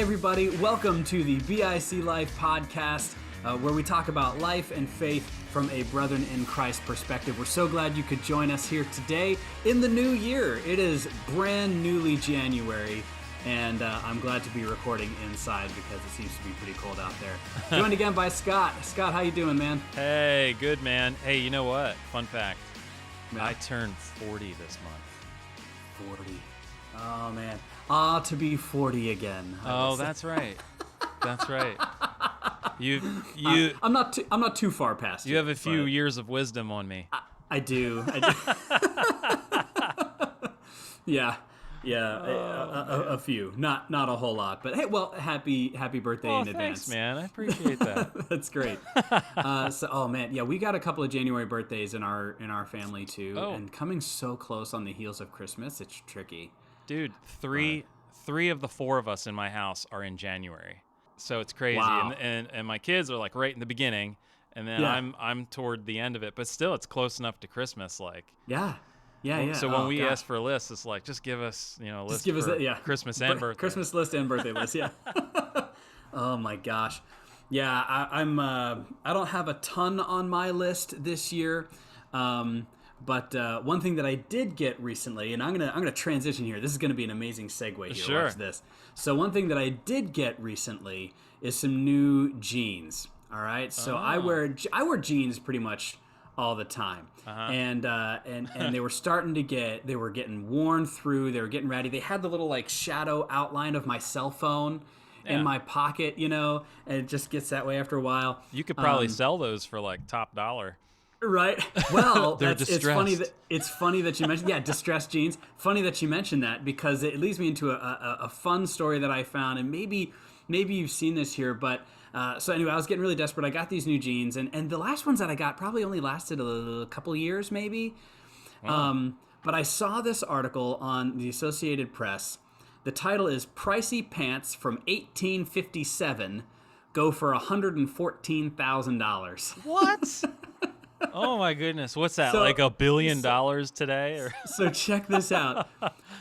everybody. Welcome to the BIC Life podcast, where we talk about life and faith from a Brethren in Christ perspective. We're so glad you could join us here today in the new year. It is brand newly January, and I'm glad to be recording inside because it seems to be pretty cold out there. Joined again by Scott. Scott, how you doing, man? Hey, good, man. Hey, you know what? Fun fact. Yeah. I turned 40 this month. 40. Oh, man. To be 40 again. Oh, that's right. That's right. I'm not too far past you. You have a few years of wisdom on me. I do. Yeah. A few. Not a whole lot. But hey, well, happy birthday in advance. Thanks, man. I appreciate that. That's great. We got a couple of January birthdays in our family too, and coming so close on the heels of Christmas, it's tricky. Dude, three of the four of us in my house are in January, so it's crazy. Wow. And my kids are like right in the beginning, and then I'm toward the end of it. But still, it's close enough to Christmas. Like yeah. So when we ask for a list, it's like just give us a list for Christmas and birthday. Christmas list and birthday list. Yeah. Oh my gosh. Yeah, I don't have a ton on my list this year. But one thing that I did get recently, and I'm gonna transition here. This is gonna be an amazing segue here. Sure. Watch this. So one thing that I did get recently is some new jeans. All right. So I wear jeans pretty much all the time, and they were starting to they were getting worn through. They were getting ratty. They had the little like shadow outline of my cell phone in my pocket, and it just gets that way after a while. You could probably sell those for like top dollar. Right. Well, it's funny that you mentioned distressed jeans. Funny that you mentioned that because it leads me into a fun story that I found, and maybe you've seen this here, but so anyway, I was getting really desperate. I got these new jeans, and the last ones that I got probably only lasted a couple years, maybe. Wow. But I saw this article on the Associated Press. The title is "Pricey Pants from 1857 Go for $114,000." What? Oh my goodness. What's that, like $1 billion today? Or? So check this out.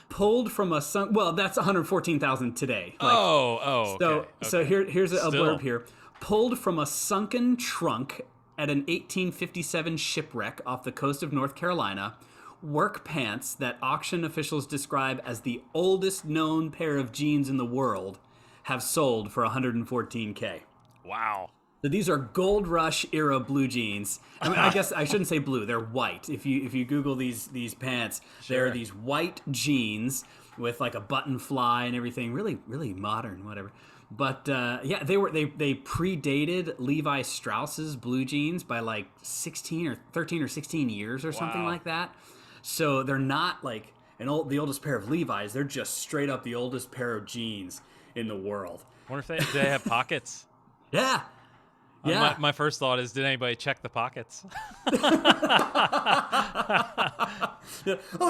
Pulled from a that's $114,000 today. Okay. So here's a blurb here. Pulled from a sunken trunk at an 1857 shipwreck off the coast of North Carolina, work pants that auction officials describe as the oldest known pair of jeans in the world have sold for $114K. Wow. So these are Gold Rush era blue jeans. I mean, I guess I shouldn't say blue; they're white. If you Google these pants, Sure. They're these white jeans with like a button fly and everything. Really, really modern, whatever. But they predated Levi Strauss's blue jeans by like 13 or 16 years or something like that. So they're not like the oldest pair of Levi's. They're just straight up the oldest pair of jeans in the world. I wonder if they have pockets. Yeah. Yeah. My first thought is, did anybody check the pockets? I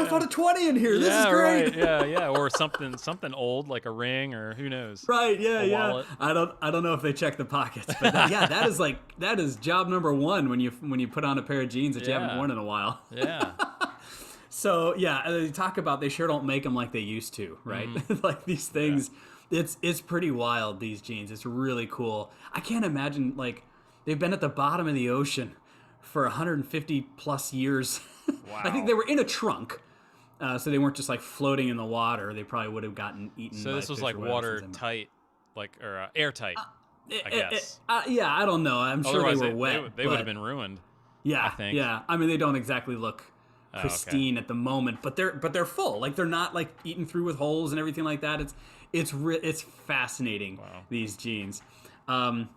found a 20 in here. This is great. Right. Yeah. Or something old like a ring or who knows. Right. Yeah. Wallet. I don't know if they check the pockets, but that is job number one when you put on a pair of jeans that you haven't worn in a while. Yeah. So they talk about they sure don't make them like they used to, right? Like these things. Yeah. It's pretty wild, these jeans. It's really cool. I can't imagine, like, they've been at the bottom of the ocean for 150 plus years. Wow. I think they were in a trunk, so they weren't just like floating in the water. They probably would have gotten eaten. So this was like watertight, or airtight, I guess. I don't know. I'm sure they were wet. They would have been ruined. Yeah, I think. Yeah. I mean, they don't exactly look pristine at the moment, but they're full. Like they're not like eaten through with holes and everything like that. It's fascinating. Wow. These jeans. But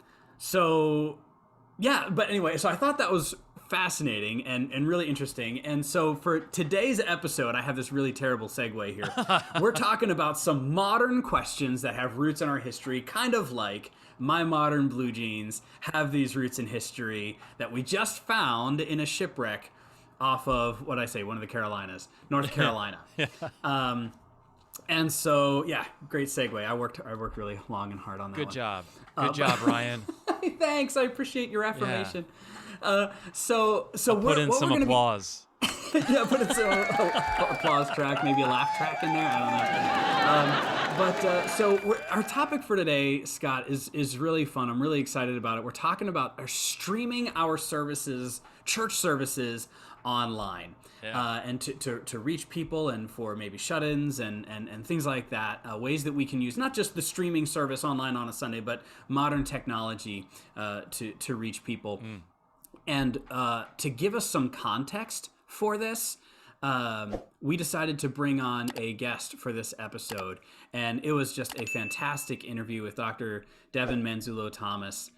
anyway, so I thought that was fascinating and really interesting. And so for today's episode, I have this really terrible segue here. We're talking about some modern questions that have roots in our history, kind of like my modern blue jeans have these roots in history that we just found in a shipwreck off of, one of the Carolinas, North Carolina. Yeah. And so, great segue. I worked really long and hard on that. Good job, Ryan. Thanks. I appreciate your affirmation. Yeah. So I'll put in some applause. Yeah, but it's a applause track, maybe a laugh track in there. I don't know. Our topic for today, Scott, is really fun. I'm really excited about it. We're talking about streaming our services, church services, online. And to reach people, and for maybe shut-ins and things like that, ways that we can use not just the streaming service online on a Sunday, but modern technology to reach people. And to give us some context for this, we decided to bring on a guest for this episode, and it was just a fantastic interview with Dr. Devin Manzullo-Thomas.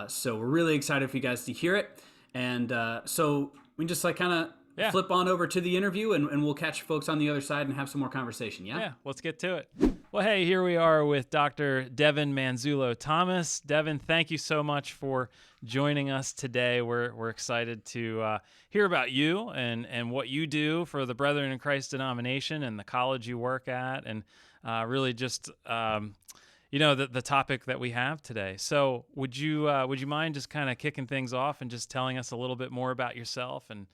So we're really excited for you guys to hear it, and so we just like kind of flip on over to the interview, and we'll catch folks on the other side and have some more conversation. Yeah, let's get to it. Well, hey, here we are with Dr. Devin Manzullo-Thomas. Devin, thank you so much for joining us today. We're excited to hear about you and what you do for the Brethren in Christ denomination and the college you work at, and really just the topic that we have today. So would you mind just kind of kicking things off and just telling us a little bit more about yourself? And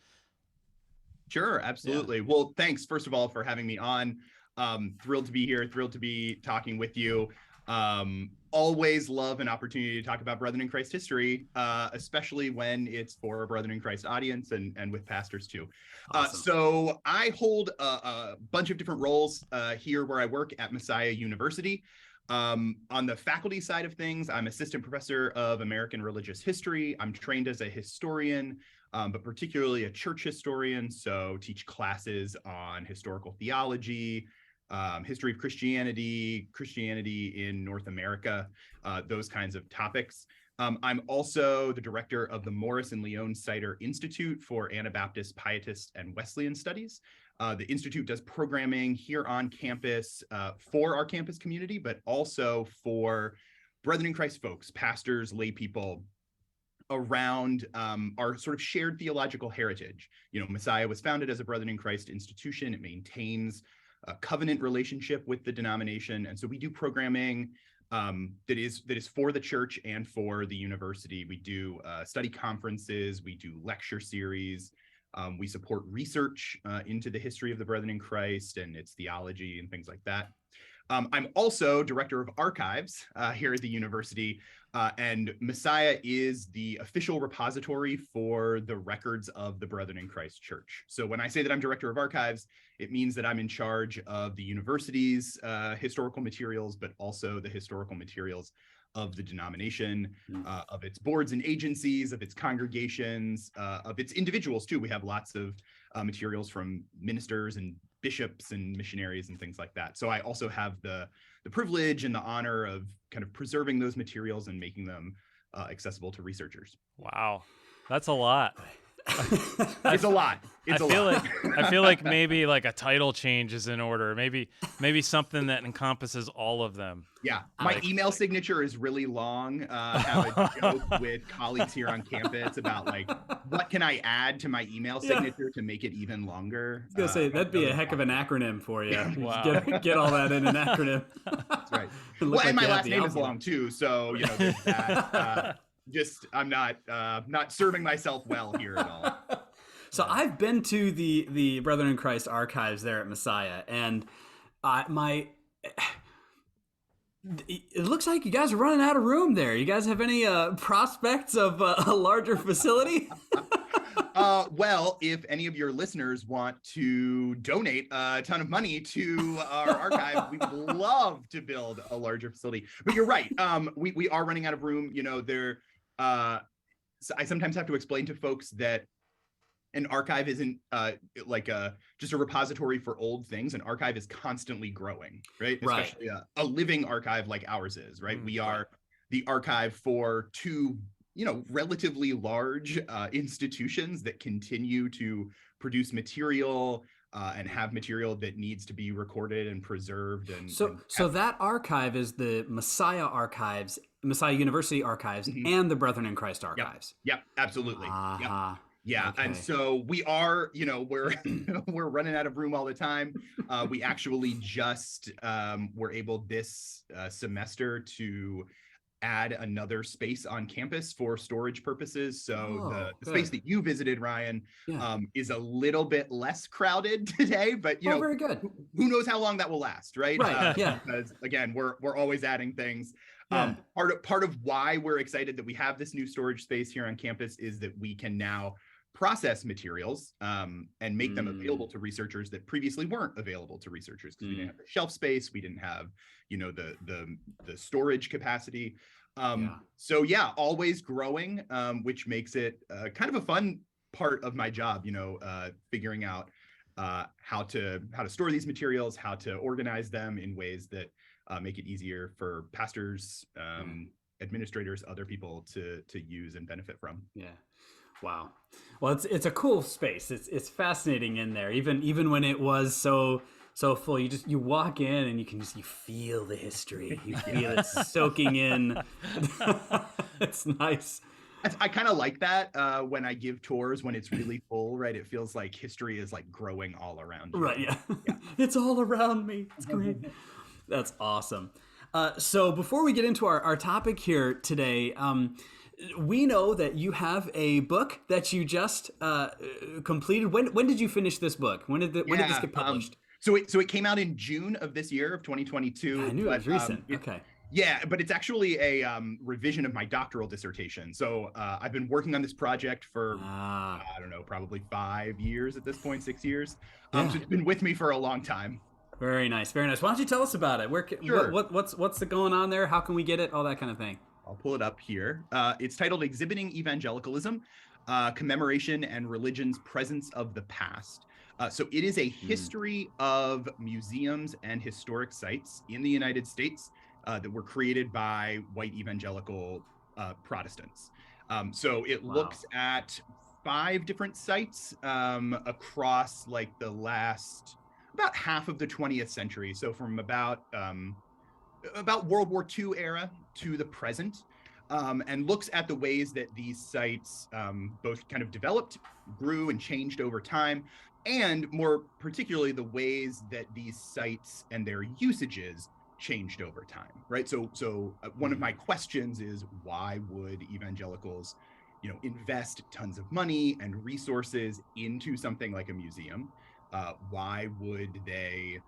Sure, absolutely. Yeah. Well, thanks, first of all, for having me on. Thrilled to be here, thrilled to be talking with you. Always love an opportunity to talk about Brethren in Christ history, especially when it's for a Brethren in Christ audience and with pastors too. Awesome. So I hold a bunch of different roles here where I work at Messiah University. On the faculty side of things, I'm assistant professor of American religious history. I'm trained as a historian, but particularly a church historian. So teach classes on historical theology, history of Christianity, Christianity in North America, those kinds of topics. I'm also the director of the Morris and Leon Sider Institute for Anabaptist, Pietist, and Wesleyan Studies. The Institute does programming here on campus for our campus community, but also for Brethren in Christ folks, pastors, lay people around our sort of shared theological heritage. Messiah was founded as a Brethren in Christ institution. It maintains a covenant relationship with the denomination. And so we do programming that is for the church and for the university. We do study conferences, we do lecture series, we support research into the history of the Brethren in Christ and its theology and things like that. I'm also director of archives here at the university, and Messiah is the official repository for the records of the Brethren in Christ Church. So when I say that I'm director of archives, it means that I'm in charge of the university's historical materials, but also the historical materials of the denomination, of its boards and agencies, of its congregations, of its individuals too. We have lots of materials from ministers and bishops and missionaries and things like that. So I also have the privilege and the honor of kind of preserving those materials and making them accessible to researchers. Wow, that's a lot. It's a lot. I feel like maybe like a title change is in order. Maybe something that encompasses all of them. Yeah, my email signature is really long. I have a joke with colleagues here on campus about like, what can I add to my email signature to make it even longer? I was gonna say that'd be a heck of an acronym for you. Wow. Get all that in an acronym. That's right. Well, and my last name is long too, so there's that. I'm not serving myself well here at all. So I've been to the Brethren in Christ archives there at Messiah, and it looks like you guys are running out of room there. You guys have any prospects of a larger facility? Well, if any of your listeners want to donate a ton of money to our archive, we would love to build a larger facility. But you're right. We are running out of room. So I sometimes have to explain to folks that an archive isn't just a repository for old things. An archive is constantly growing, right? Especially a living archive like ours is, right? We are the archive for two, relatively large institutions that continue to produce material and have material that needs to be recorded and preserved. So that archive is the Messiah Archives, Messiah University Archives, and the Brethren in Christ Archives. Yep, absolutely. Uh-huh. Yeah, okay. And so we are, we're running out of room all the time. We actually just were able this semester to add another space on campus for storage purposes. So the good. space that you visited, Ryan, Yeah. is a little bit less crowded today, but you know, very good. who knows how long that will last, right? Right. Yeah. Because again, we're always adding things. Yeah. Part of why we're excited that we have this new storage space here on campus is that we can now process materials and make them available to researchers that previously weren't available to researchers, because we didn't have the shelf space, we didn't have, you know, the storage capacity. So yeah, always growing, which makes it kind of a fun part of my job, you know, figuring out how to store these materials, how to organize them in ways that make it easier for pastors, administrators, other people to use and benefit from. Yeah. Wow. Well, it's a cool space. It's fascinating in there. Even when it was so full, you walk in and you feel the history. You feel it soaking in. It's nice. I kind of like that when I give tours, when it's really full, right? It feels like history is like growing all around you. Right. Yeah. It's all around me. It's great. That's awesome. So before we get into our topic here today, we know that you have a book that you just completed. When did you finish this book? When did this get published? So it came out in June of this year, of 2022. I knew it was recent. Okay. Yeah, but it's actually a revision of my doctoral dissertation. So I've been working on this project for, I don't know, probably 5 years at this point, 6 years. So it's been with me for a long time. Very nice, very nice. Why don't you tell us about it? Sure. What's going on there? How can we get it? All that kind of thing. I'll pull it up here. It's titled Exhibiting Evangelicalism, Commemoration and Religion's Presence of the Past. So it is a history of museums and historic sites in the United States that were created by white evangelical Protestants. So it looks at 5 different sites across like the last, about half of the 20th century. So from about World War II era to the present, and looks at the ways that these sites both kind of developed, grew, and changed over time, and more particularly the ways that these sites and their usages changed over time, right? So one of my questions is, why would evangelicals, you know, invest tons of money and resources into something like a museum? Why would they,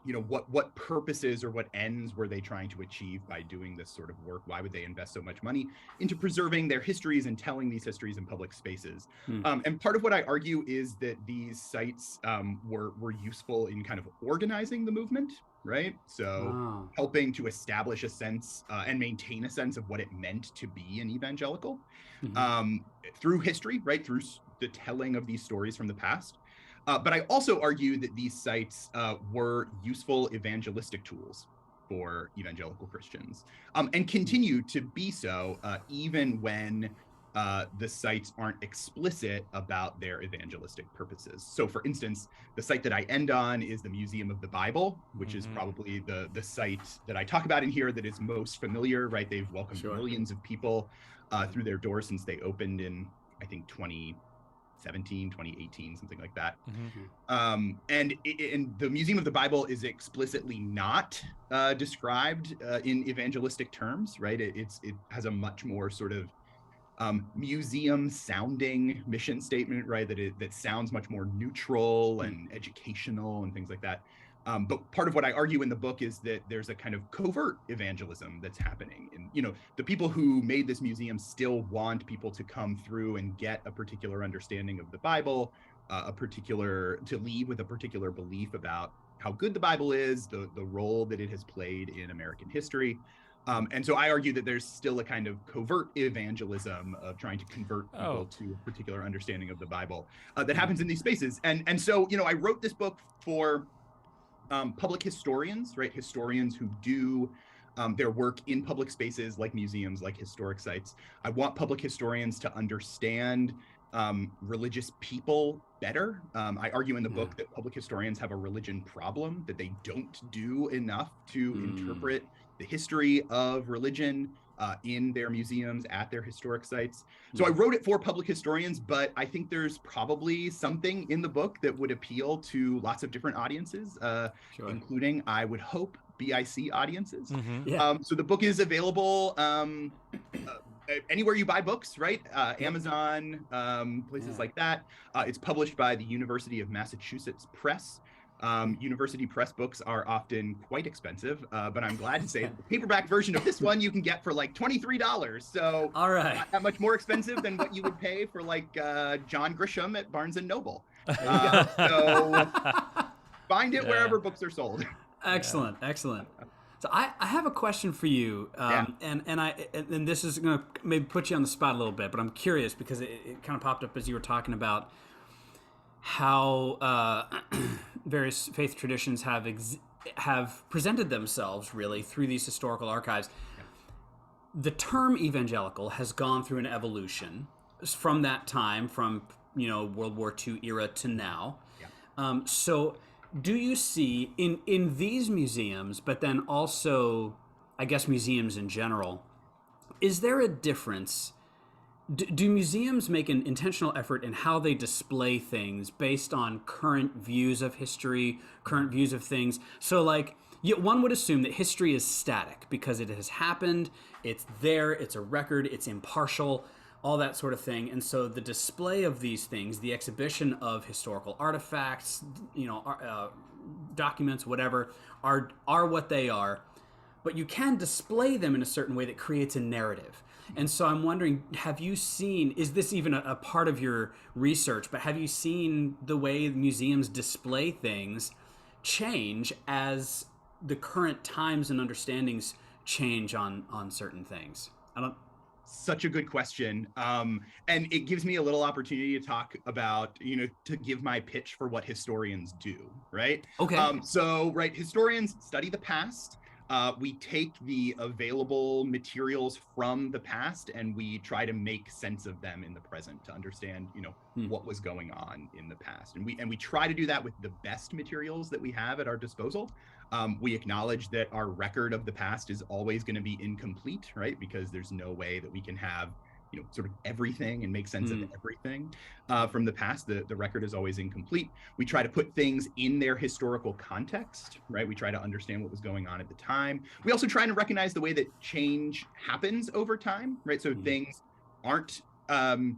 you know, what purposes or what ends were they trying to achieve by doing this sort of work? Why would they invest so much money into preserving their histories and telling these histories in public spaces? And part of what I argue is that these sites were useful in kind of organizing the movement, right? So helping to establish a sense and maintain a sense of what it meant to be an evangelical through history, right? Through the telling of these stories from the past. But I also argue that these sites were useful evangelistic tools for evangelical Christians, and continue to be so even when the sites aren't explicit about their evangelistic purposes. So for instance, the site that I end on is the Museum of the Bible, which is probably the site that I talk about in here that is most familiar, right? They've welcomed millions of people through their doors since they opened in, I think, 2017, 2018, something like that. And the Museum of the Bible is explicitly not described in evangelistic terms, right? It has a much more sort of museum sounding mission statement, right? That sounds much more neutral and educational and things like that. But part of what I argue in the book is that there's a kind of covert evangelism that's happening. And, you know, the people who made this museum still want people to come through and get a particular understanding of the Bible, to leave with a particular belief about how good the Bible is, the role that it has played in American history. And so I argue that there's still a kind of covert evangelism of trying to convert people to a particular understanding of the Bible that happens in these spaces. And so, you know, I wrote this book for public historians, right? Historians who do their work in public spaces like museums, like historic sites. I want public historians to understand religious people better. I argue in the book that public historians have a religion problem, that they don't do enough to interpret the history of religion in their museums, at their historic sites. So I wrote it for public historians, but I think there's probably something in the book that would appeal to lots of different audiences, including, I would hope, BIC audiences. So the book is available anywhere you buy books, right? Amazon, places like that. It's published by the University of Massachusetts Press. University press books are often quite expensive, but I'm glad to say that the paperback version of this one you can get for like $23. So all right, not that much more expensive than what you would pay for like John Grisham at Barnes and Noble. So find it wherever books are sold. Excellent. So I have a question for you, and this is going to maybe put you on the spot a little bit, but I'm curious because it kind of popped up as you were talking about how various faith traditions have presented themselves really through these historical archives. The term evangelical has gone through an evolution from that time, from World War II era to now. So do you see in these museums, but then also, I guess, museums in general, is there a difference? Do museums make an intentional effort in how they display things based on current views of history, current views of things? So like, one would assume that history is static because it has happened, it's there, it's a record, it's impartial, all that sort of thing. And so the display of these things, the exhibition of historical artifacts, documents, whatever, are what they are. But you can display them in a certain way that creates a narrative. And so I'm wondering, have you seen, is this even a part of your research, but have you seen the way museums display things change as the current times and understandings change on certain things? Such a good question. And it gives me a little opportunity to talk about, to give my pitch for what historians do, right? Okay. Right, historians study the past. We take the available materials from the past and we try to make sense of them in the present to understand, what was going on in the past. And we try to do that with the best materials that we have at our disposal. We acknowledge that our record of the past is always going to be incomplete, right? Because there's no way that we can have sort of everything and make sense of everything from the past. The record is always incomplete. We try to put things in their historical context, right? We try to understand what was going on at the time. We also try to recognize the way that change happens over time, right? So things aren't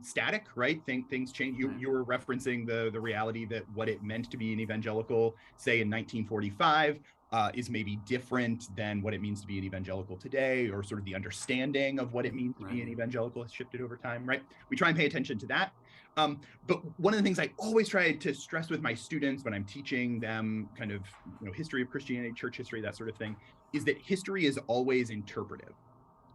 static, right? Things change. You were referencing the reality that what it meant to be an evangelical, say in 1945, is maybe different than what it means to be an evangelical today, or sort of the understanding of what it means to be an evangelical has shifted over time, right? We try and pay attention to that. But one of the things I always try to stress with my students when I'm teaching them kind of history of Christianity, church history, that sort of thing, is that history is always interpretive.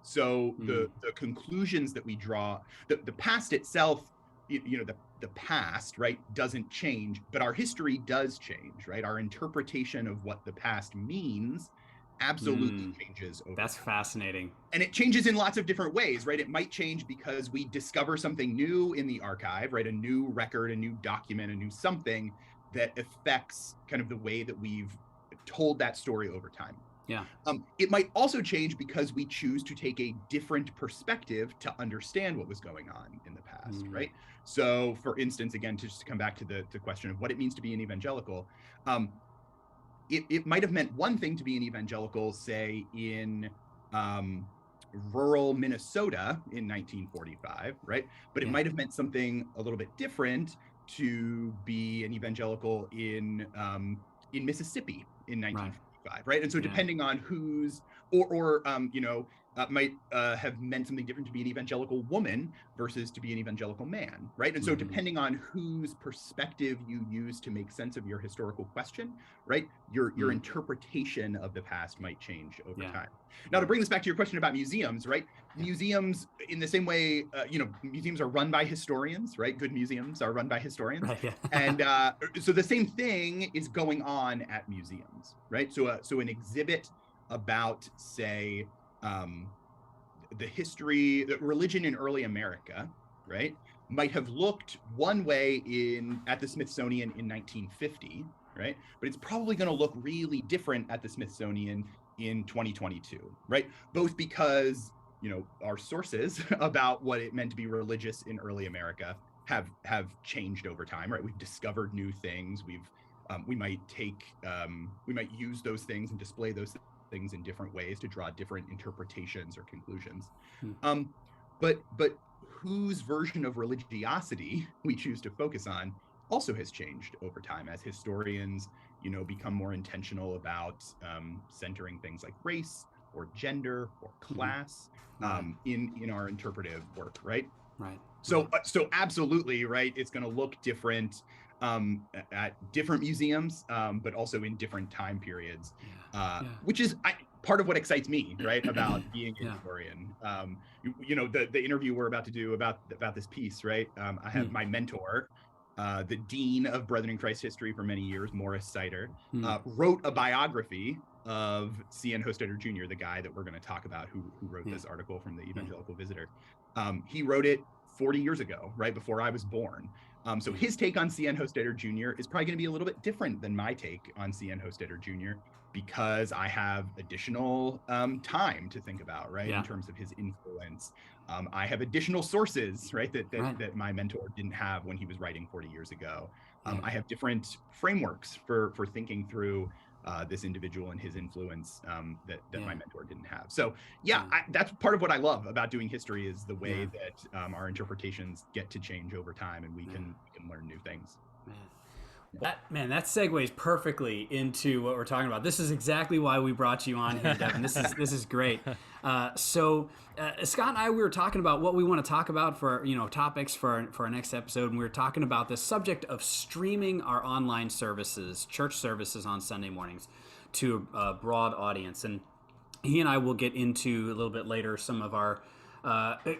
So the conclusions that we draw, the past itself, the past, right, doesn't change, but our history does change, right? Our interpretation of what the past means absolutely changes over That's time. fascinating. And it changes in lots of different ways, right? It might change because we discover something new in the archive, right? A new record, a new document, a new something that affects kind of the way that we've told that story over time. Yeah. It might also change because we choose to take a different perspective to understand what was going on in the past, right? So, for instance, again, to just come back to the question of what it means to be an evangelical, it might have meant one thing to be an evangelical, say, in rural Minnesota in 1945, right? But it might have meant something a little bit different to be an evangelical in Mississippi in 1945. Right. And so depending on whose might have meant something different to be an evangelical woman versus to be an evangelical man. Right. And so depending on whose perspective you use to make sense of your historical question, right, your interpretation of the past might change over time. Now, to bring this back to your question about museums, right, museums in the same way, museums are run by historians, right? Good museums are run by historians. And so the same thing is going on at museums, right? So an exhibit about, say, the history, the religion in early America, right, might have looked one way at the Smithsonian in 1950, right? But it's probably going to look really different at the Smithsonian in 2022, right? Both because our sources about what it meant to be religious in early America have changed over time, right? We've discovered new things. We might use those things and display those things in different ways to draw different interpretations or conclusions. But whose version of religiosity we choose to focus on also has changed over time as historians, become more intentional about centering things like race or gender or class in our interpretive work, right? Right. So absolutely, right. It's going to look different at different museums, but also in different time periods, which is part of what excites me, right, about being a historian. The interview we're about to do about this piece, right? I have my mentor, the dean of Brethren in Christ history for many years, Morris Sider, wrote a biography of C.N. Hostetter Jr., the guy that we're going to talk about, who wrote this article from the Evangelical Visitor. He wrote it 40 years ago, right before I was born. So his take on C.N. Hostetter Jr. is probably going to be a little bit different than my take on C.N. Hostetter Jr. because I have additional time to think about, right, in terms of his influence. I have additional sources, right, that my mentor didn't have when he was writing 40 years ago. I have different frameworks for thinking through this individual and his influence that my mentor didn't have. So that's part of what I love about doing history, is the way that our interpretations get to change over time, and we can learn new things. That segues perfectly into what we're talking about. This is exactly why we brought you on here, Devin. This is great. So Scott and I, we were talking about what we want to talk about for topics for our next episode, and we were talking about the subject of streaming our online services, church services on Sunday mornings, to a broad audience. And he and I will get into a little bit later some of our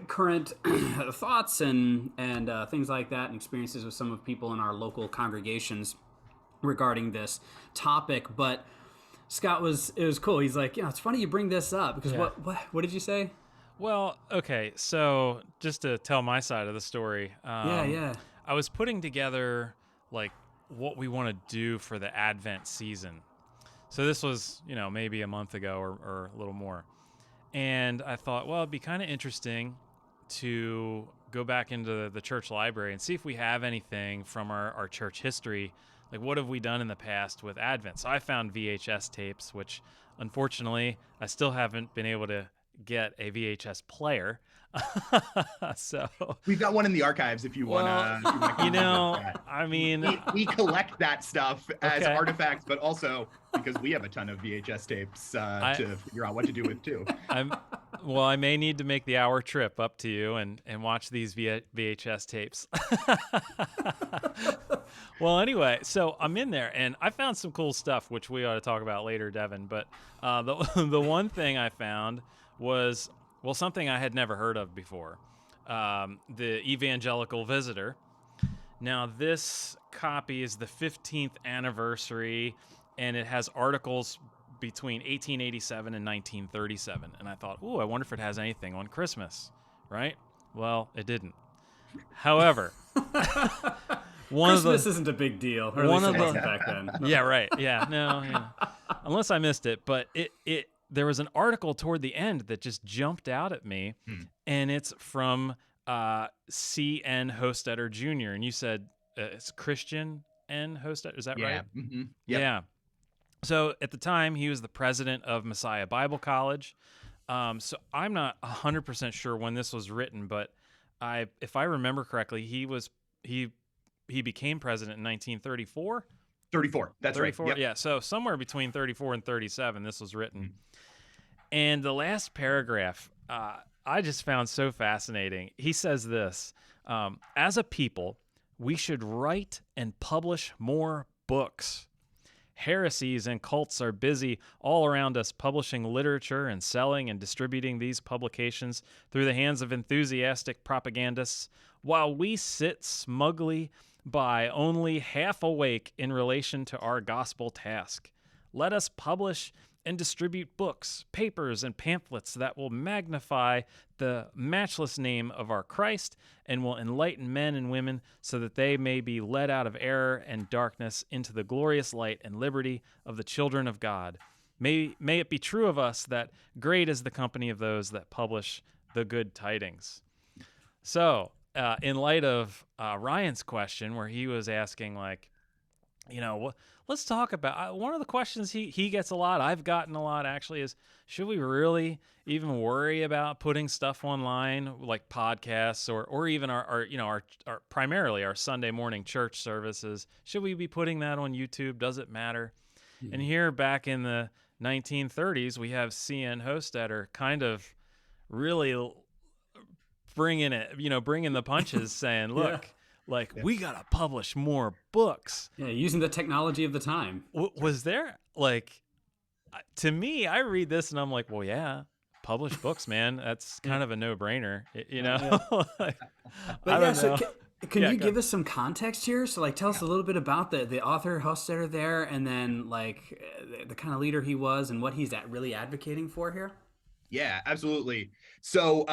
current thoughts and things like that, and experiences with some of people in our local congregations regarding this topic. But Scott it was cool. He's like, it's funny you bring this up, because what did you say? Well, okay, so just to tell my side of the story, I was putting together like what we want to do for the Advent season. So this was, maybe a month ago or a little more. And I thought, well, it'd be kind of interesting to go back into the church library and see if we have anything from our church history. Like, what have we done in the past with Advent? So I found VHS tapes, which unfortunately I still haven't been able to get a VHS player. So we've got one in the archives if you want to. I mean, we collect that stuff as artifacts, but also because we have a ton of VHS tapes to figure out what to do with too. I may need to make the hour trip up to you and watch these VHS tapes. Well, anyway, so I'm in there and I found some cool stuff, which we ought to talk about later, Devin. But the one thing I found was, something I had never heard of before, the Evangelical Visitor. Now, this copy is the 15th anniversary, and it has articles between 1887 and 1937. And I thought, I wonder if it has anything on Christmas, right? Well, it didn't. However, Christmas isn't a big deal. Or at least it wasn't back then. Yeah, right. Yeah, no, unless I missed it. But there was an article toward the end that just jumped out at me, and it's from C.N. Hostetter Jr. And you said it's Christian N. Hostetter. Is that right? Mm-hmm. Yep. Yeah. So at the time, he was the president of Messiah Bible College. So I'm not 100% sure when this was written, but if I remember correctly, he became president in 1934. 34. That's 34? Right. Yep. Yeah. So somewhere between 34 and 37, this was written. And the last paragraph, I just found so fascinating. He says this, as a people, we should write and publish more books. Heresies and cults are busy all around us publishing literature and selling and distributing these publications through the hands of enthusiastic propagandists, while we sit smugly by, only half awake in relation to our gospel task. Let us publish and distribute books, papers, and pamphlets that will magnify the matchless name of our Christ and will enlighten men and women so that they may be led out of error and darkness into the glorious light and liberty of the children of God. May it be true of us that great is the company of those that publish the good tidings. So, in light of Ryan's question, where he was asking, like, let's talk about one of the questions he gets a lot, I've gotten a lot actually, is should we really even worry about putting stuff online like podcasts or even our primarily our Sunday morning church services? Should we be putting that on YouTube? Does it matter? And here back in the 1930s, we have C.N. Hostetter kind of really bringing the punches, saying, look, we got to publish more books. Yeah, using the technology of the time. Was there, to me, I read this and I'm like, well, yeah, publish books, man. That's kind of a no-brainer, But I don't know. Can you give us some context here? So, tell us a little bit about the author Hostetter there, and then the kind of leader he was, and what he's really advocating for here. Yeah, absolutely. So,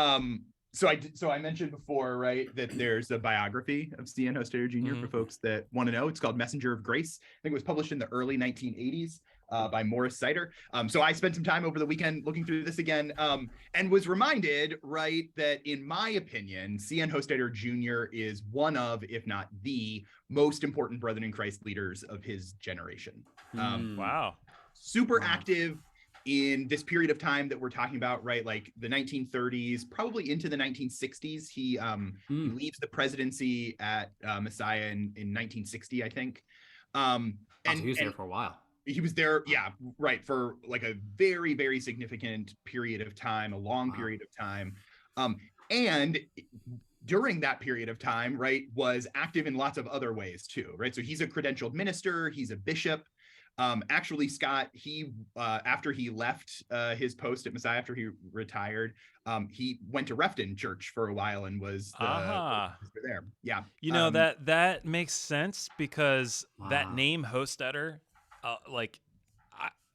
So I mentioned before, right, that there's a biography of C.N. Hostetter Jr. for folks that want to know. It's called Messenger of Grace. I think it was published in the early 1980s by Morris Sider. So I spent some time over the weekend looking through this again and was reminded, right, that in my opinion, C.N. Hostetter Jr. is one of, if not the most important Brethren in Christ leaders of his generation. Wow. Super active in this period of time that we're talking about, right? Like the 1930s, probably into the 1960s. He leaves the presidency at Messiah in 1960, I think. And he was there for a while. He was there, yeah, right, for like a very, very significant period of time, a long period of time. And during that period of time, right, was active in lots of other ways too, right? So he's a credentialed minister, he's a bishop. Actually, Scott, he after he left his post at Messiah, after he retired, he went to Refton Church for a while and was there. Yeah, that makes sense because that name Hostetter,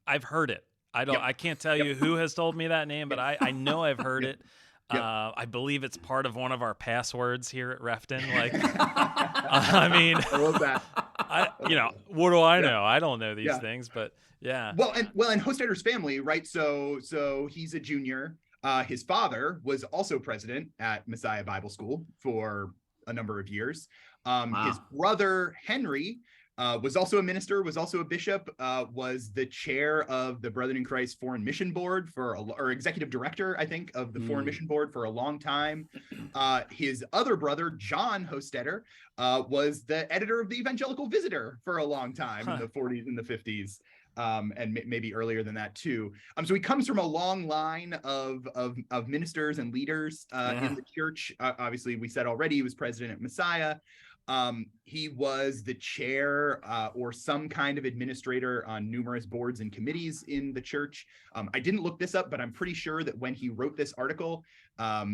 I've heard it. I can't tell you who has told me that name, but I know I've heard it. I believe it's part of one of our passwords here at Refton. I mean, I love that. What do I know? I don't know these things, but yeah. Well, and Hostetter's family, right? So he's a junior. His father was also president at Messiah Bible School for a number of years. His brother Henry was also a minister, was also a bishop, was the chair of the Brethren in Christ Foreign Mission Board or executive director, I think, of the Foreign Mission Board for a long time. His other brother, John Hostetter, was the editor of the Evangelical Visitor for a long time in the 40s and the 50s. And maybe earlier than that too. So he comes from a long line of ministers and leaders in the church. Obviously, we said already he was president at Messiah. He was the chair or some kind of administrator on numerous boards and committees in the church. I didn't look this up, but I'm pretty sure that when he wrote this article,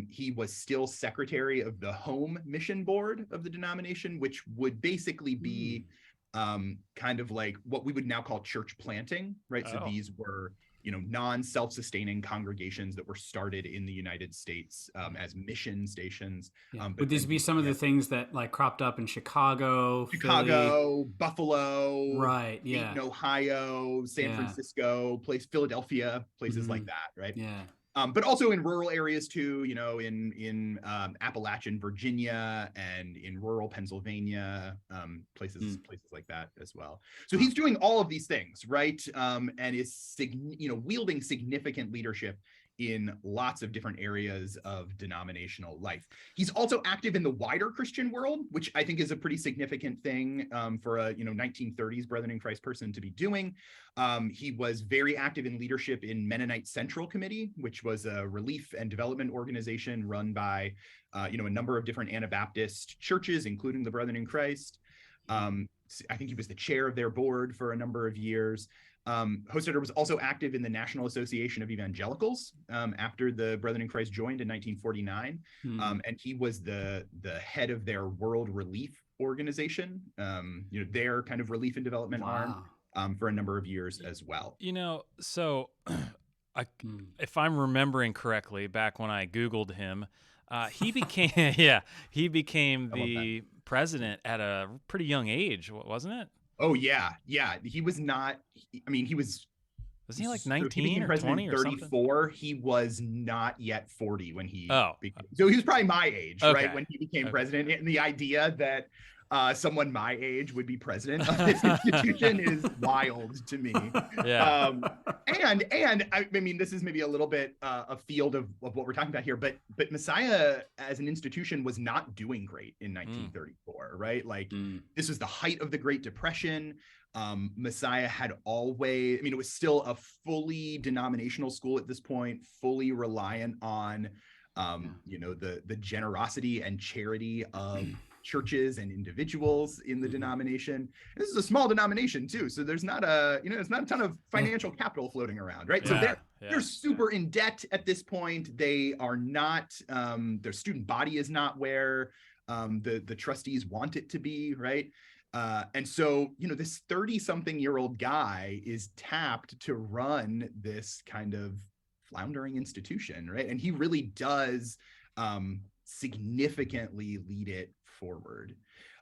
he was still secretary of the home mission board of the denomination, which would basically be kind of like what we would now call church planting, right? So these were, non-self-sustaining congregations that were started in the United States as mission stations. Would these be some of the things that cropped up in Chicago, Philly? Buffalo, right? Yeah, Dayton, Ohio, San Francisco, Philadelphia, places like that, right? Yeah. But also in rural areas too, in Appalachian Virginia and in rural Pennsylvania, places like that as well. So he's doing all of these things, right? And is wielding significant leadership in lots of different areas of denominational life. He's also active in the wider Christian world, which I think is a pretty significant thing for a 1930s Brethren in Christ person to be doing. He was very active in leadership in Mennonite Central Committee, which was a relief and development organization run by a number of different Anabaptist churches, including the Brethren in Christ. I think he was the chair of their board for a number of years. Hostetter was also active in the National Association of Evangelicals after the Brethren in Christ joined in 1949, and he was the head of their World Relief Organization, their kind of relief and development arm for a number of years as well. So if I'm remembering correctly, back when I Googled him, he became the president at a pretty young age, wasn't it? Oh yeah. He was not, he was Was he like So he 19 became or president 20 in or something? 34. He was not yet 40 when he Oh. became, so he was probably my age, Okay. right? When he became president. And the idea that someone my age would be president of this institution is wild to me. Yeah. And I mean, this is maybe a little bit a field of what we're talking about here, but Messiah as an institution was not doing great in 1934, right? Like this was the height of the Great Depression. Messiah had always, I mean, it was still a fully denominational school at this point, fully reliant on, you know, the generosity and charity of churches and individuals in the denomination. This is a small denomination too, so there's not a, you know, there's not a ton of financial capital floating around, right? So they're super in debt at this point. They are not, their student body is not where the trustees want it to be, right? And so, you know, this 30-something-year-old guy is tapped to run this kind of floundering institution, right? And he really does significantly lead it forward.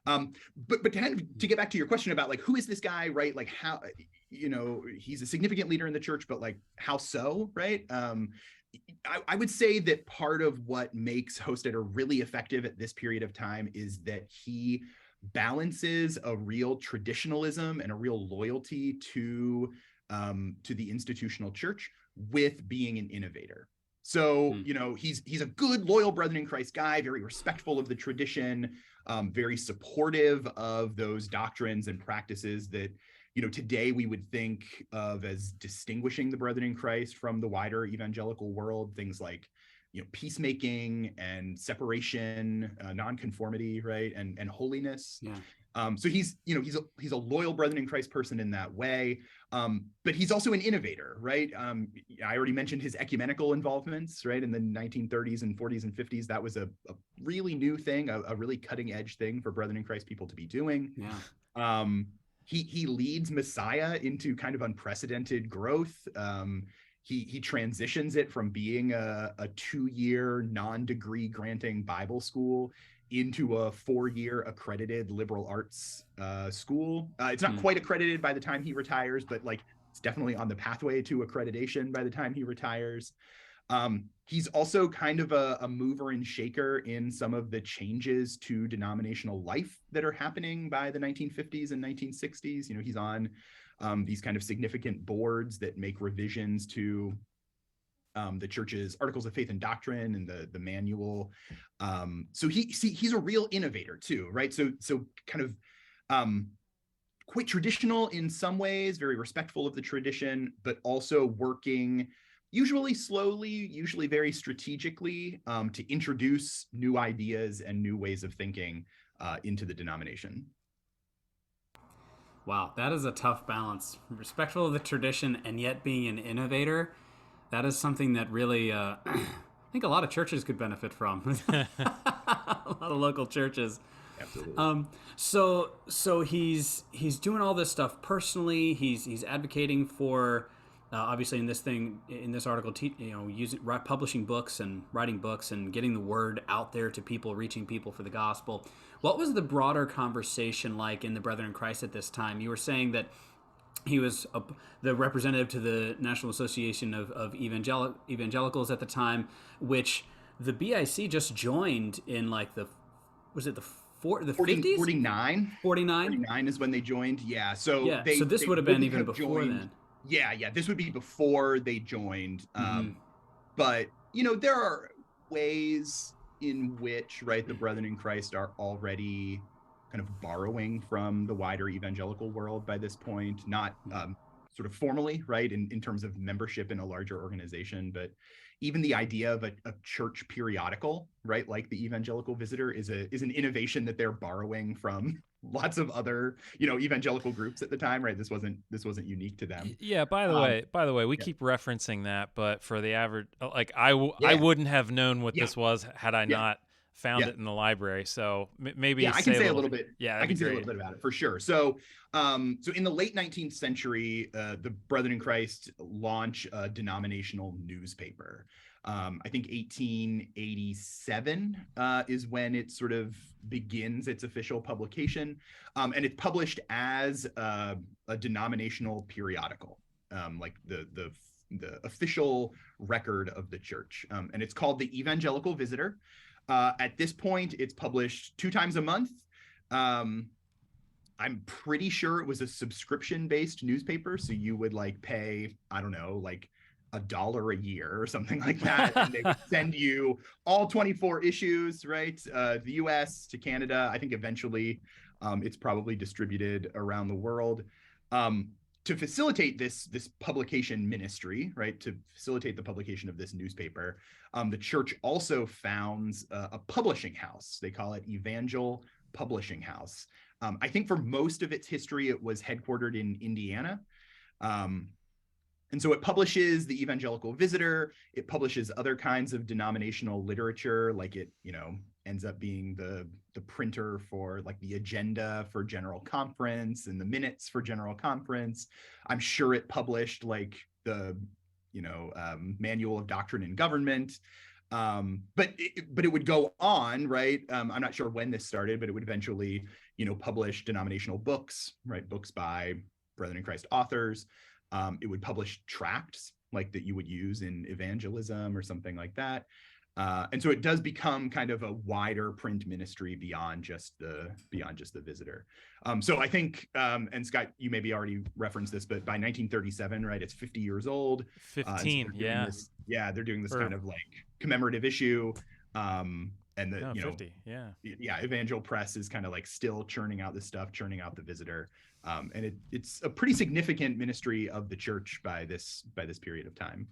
But to get back to your question about like, who is this guy, right? Like how, you know, he's a significant leader in the church, but like how so, right? I would say that part of what makes Hostetter really effective at this period of time is that he balances a real traditionalism and a real loyalty to the institutional church with being an innovator. So, you know, he's a good, loyal Brethren in Christ guy, very respectful of the tradition, very supportive of those doctrines and practices that, you know, today we would think of as distinguishing the Brethren in Christ from the wider evangelical world, things like, you know, peacemaking and separation, nonconformity, right, and holiness. So he's, you know, he's a loyal Brethren in Christ person in that way, but he's also an innovator, right? I already mentioned his ecumenical involvements, right? In the 1930s and 40s and 50s, that was a really new thing, a really cutting edge thing for Brethren in Christ people to be doing. He leads Messiah into kind of unprecedented growth. He transitions it from being a 2-year non-degree granting Bible school into a 4-year accredited liberal arts school. It's not quite accredited by the time he retires, but like it's definitely on the pathway to accreditation by the time he retires. He's also kind of a mover and shaker in some of the changes to denominational life that are happening by the 1950s and 1960s. You know, he's on these kind of significant boards that make revisions to the church's Articles of Faith and Doctrine and the manual. So he's a real innovator too, right? So kind of quite traditional in some ways, very respectful of the tradition, but also working usually slowly, usually very strategically, to introduce new ideas and new ways of thinking into the denomination. Wow, that is a tough balance. Respectful of the tradition and yet being an innovator. That is something that really, I think a lot of churches could benefit from. A lot of local churches. Absolutely. So he's doing all this stuff personally. He's advocating for, obviously in this article, publishing books and writing books and getting the word out there to people, reaching people for the gospel. What was the broader conversation like in the Brethren in Christ at this time? You were saying that he was the representative to the National Association of Evangelicals at the time, which the BIC just joined in like the 50s? 49. 49 is when they joined. Yeah. So so this would have been even before then. Yeah. This would be before they joined. But, you know, there are ways in which, right, the Brethren in Christ are already kind of borrowing from the wider evangelical world by this point, not sort of formally, right, in terms of membership in a larger organization, but even the idea of a church periodical, right, like the Evangelical Visitor is an innovation that they're borrowing from lots of other, you know, evangelical groups at the time, right? This wasn't unique to them. Yeah. By the way, we keep referencing that, but for the average, like I wouldn't have known what this was had I not found it in the library. So maybe I can say a little bit. Yeah, I can say a little bit about it for sure. So, so in the late 19th century, the Brethren in Christ launch a denominational newspaper. I think 1887 is when it sort of begins its official publication, and it's published as a denominational periodical. like the official record of the church, and it's called the Evangelical Visitor. At this point, it's published 2 times a month. I'm pretty sure it was a subscription-based newspaper, so you would like pay, I don't know, like $1 a year or something like that, and they would send you all 24 issues, right? The U.S. to Canada. I think eventually it's probably distributed around the world. To facilitate this publication ministry, right? To facilitate the publication of this newspaper, the church also founds a publishing house. They call it Evangel Publishing House. I think for most of its history, it was headquartered in Indiana. And so it publishes the Evangelical Visitor. It publishes other kinds of denominational literature, like it, ends up being the printer for like the agenda for General Conference and the minutes for General Conference. I'm sure it published like the, Manual of Doctrine and Government. But it would go on, right? I'm not sure when this started, but it would eventually, publish denominational books, right? Books by Brethren in Christ authors. It would publish tracts like that you would use in evangelism or something like that. And so it does become kind of a wider print ministry beyond just the Visitor. So I think, and Scott, you maybe already referenced this, but by 1937, right, it's 50 years old. 15, yeah. They're doing this kind of like commemorative issue. And the 50, Evangel Press is kind of like still churning out this stuff, churning out the Visitor. And it's a pretty significant ministry of the church by this period of time,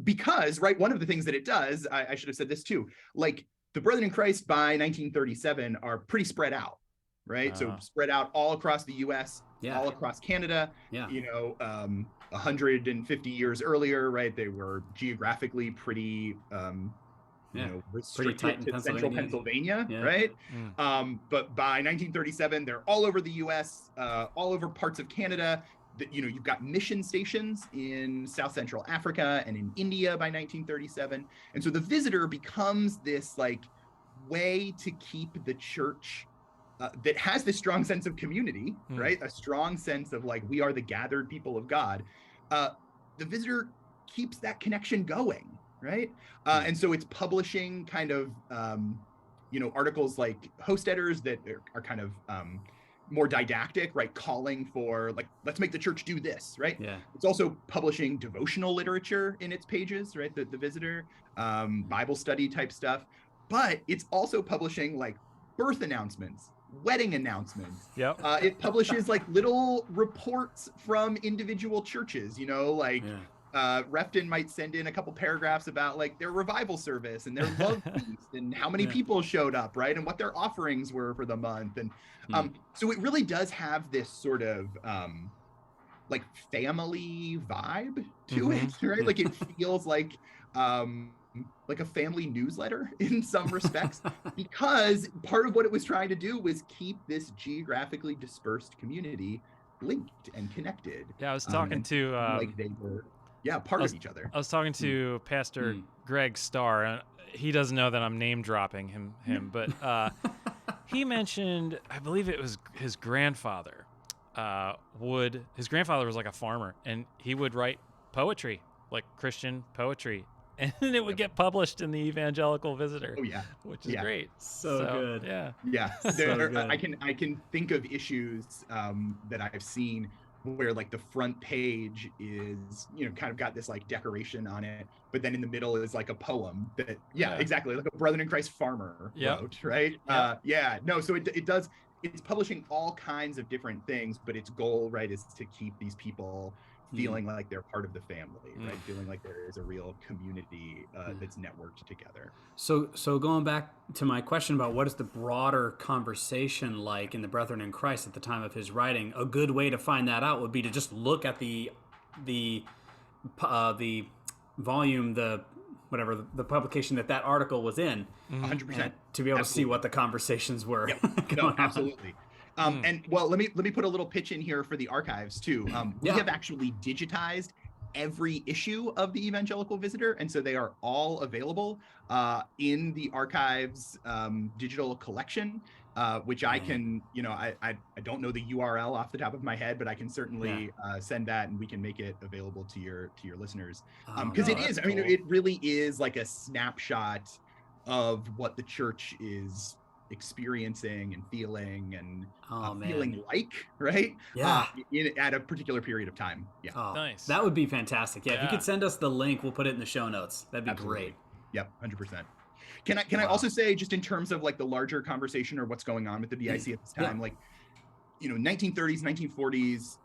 because, right, one of the things that it does, I should have said this too, like the Brethren in Christ by 1937 are pretty spread out, right? So spread out all across the U.S., all across Canada. 150 years earlier, right? They were geographically pretty restricted to central Pennsylvania, right? But by 1937, they're all over the U.S., all over parts of Canada. You've got mission stations in South Central Africa and in India by 1937. And so the Visitor becomes this like way to keep the church that has this strong sense of community, right? A strong sense of like, we are the gathered people of God. The Visitor keeps that connection going, right? And so it's publishing kind of, articles like Hostetter's that are kind of more didactic, right? Calling for like, let's make the church do this, right? Yeah. It's also publishing devotional literature in its pages, right? The Visitor, Bible study type stuff, but it's also publishing like birth announcements, wedding announcements. Yep. It publishes like little reports from individual churches, Refton might send in a couple paragraphs about like their revival service and their love feast and how many people showed up, right? And what their offerings were for the month. And so it really does have this sort of like family vibe to it, right? Like it feels like a family newsletter in some respects, because part of what it was trying to do was keep this geographically dispersed community linked and connected. Yeah, I was talking to like they were part of each other. I was talking to Pastor Greg Starr. He doesn't know that I'm name dropping him, but he mentioned, I believe it was his grandfather. His grandfather was like a farmer, and he would write poetry, like Christian poetry, and it would get published in the Evangelical Visitor. Oh yeah, which is great. So good. Yeah. So good. I can think of issues that I've seen where like the front page is, kind of got this like decoration on it, but then in the middle is like a poem that, exactly, like a Brethren in Christ farmer wrote, right? So it's publishing all kinds of different things, but its goal, right, is to keep these people feeling like they're part of the family, right? Feeling like there is a real community that's networked together. So going back to my question about what is the broader conversation like in the Brethren in Christ at the time of his writing, a good way to find that out would be to just look at the volume, the publication that article was in, 100%, to be able to see what the conversations were. Yep. No, absolutely. And well, let me put a little pitch in here for the archives too. We have actually digitized every issue of the Evangelical Visitor, and so they are all available in the archives digital collection. which I can, I don't know the URL off the top of my head, but I can certainly send that, and we can make it available to your listeners. Because it is, cool. it really is like a snapshot of what the church is experiencing and feeling and feeling like, right? Yeah. At a particular period of time. Yeah. Oh, nice. That would be fantastic. Yeah, if you could send us the link, we'll put it in the show notes. That'd be great. Yep, 100%. Can I also say, just in terms of like the larger conversation or what's going on with the BIC at this time, like, 1930s, 1940s,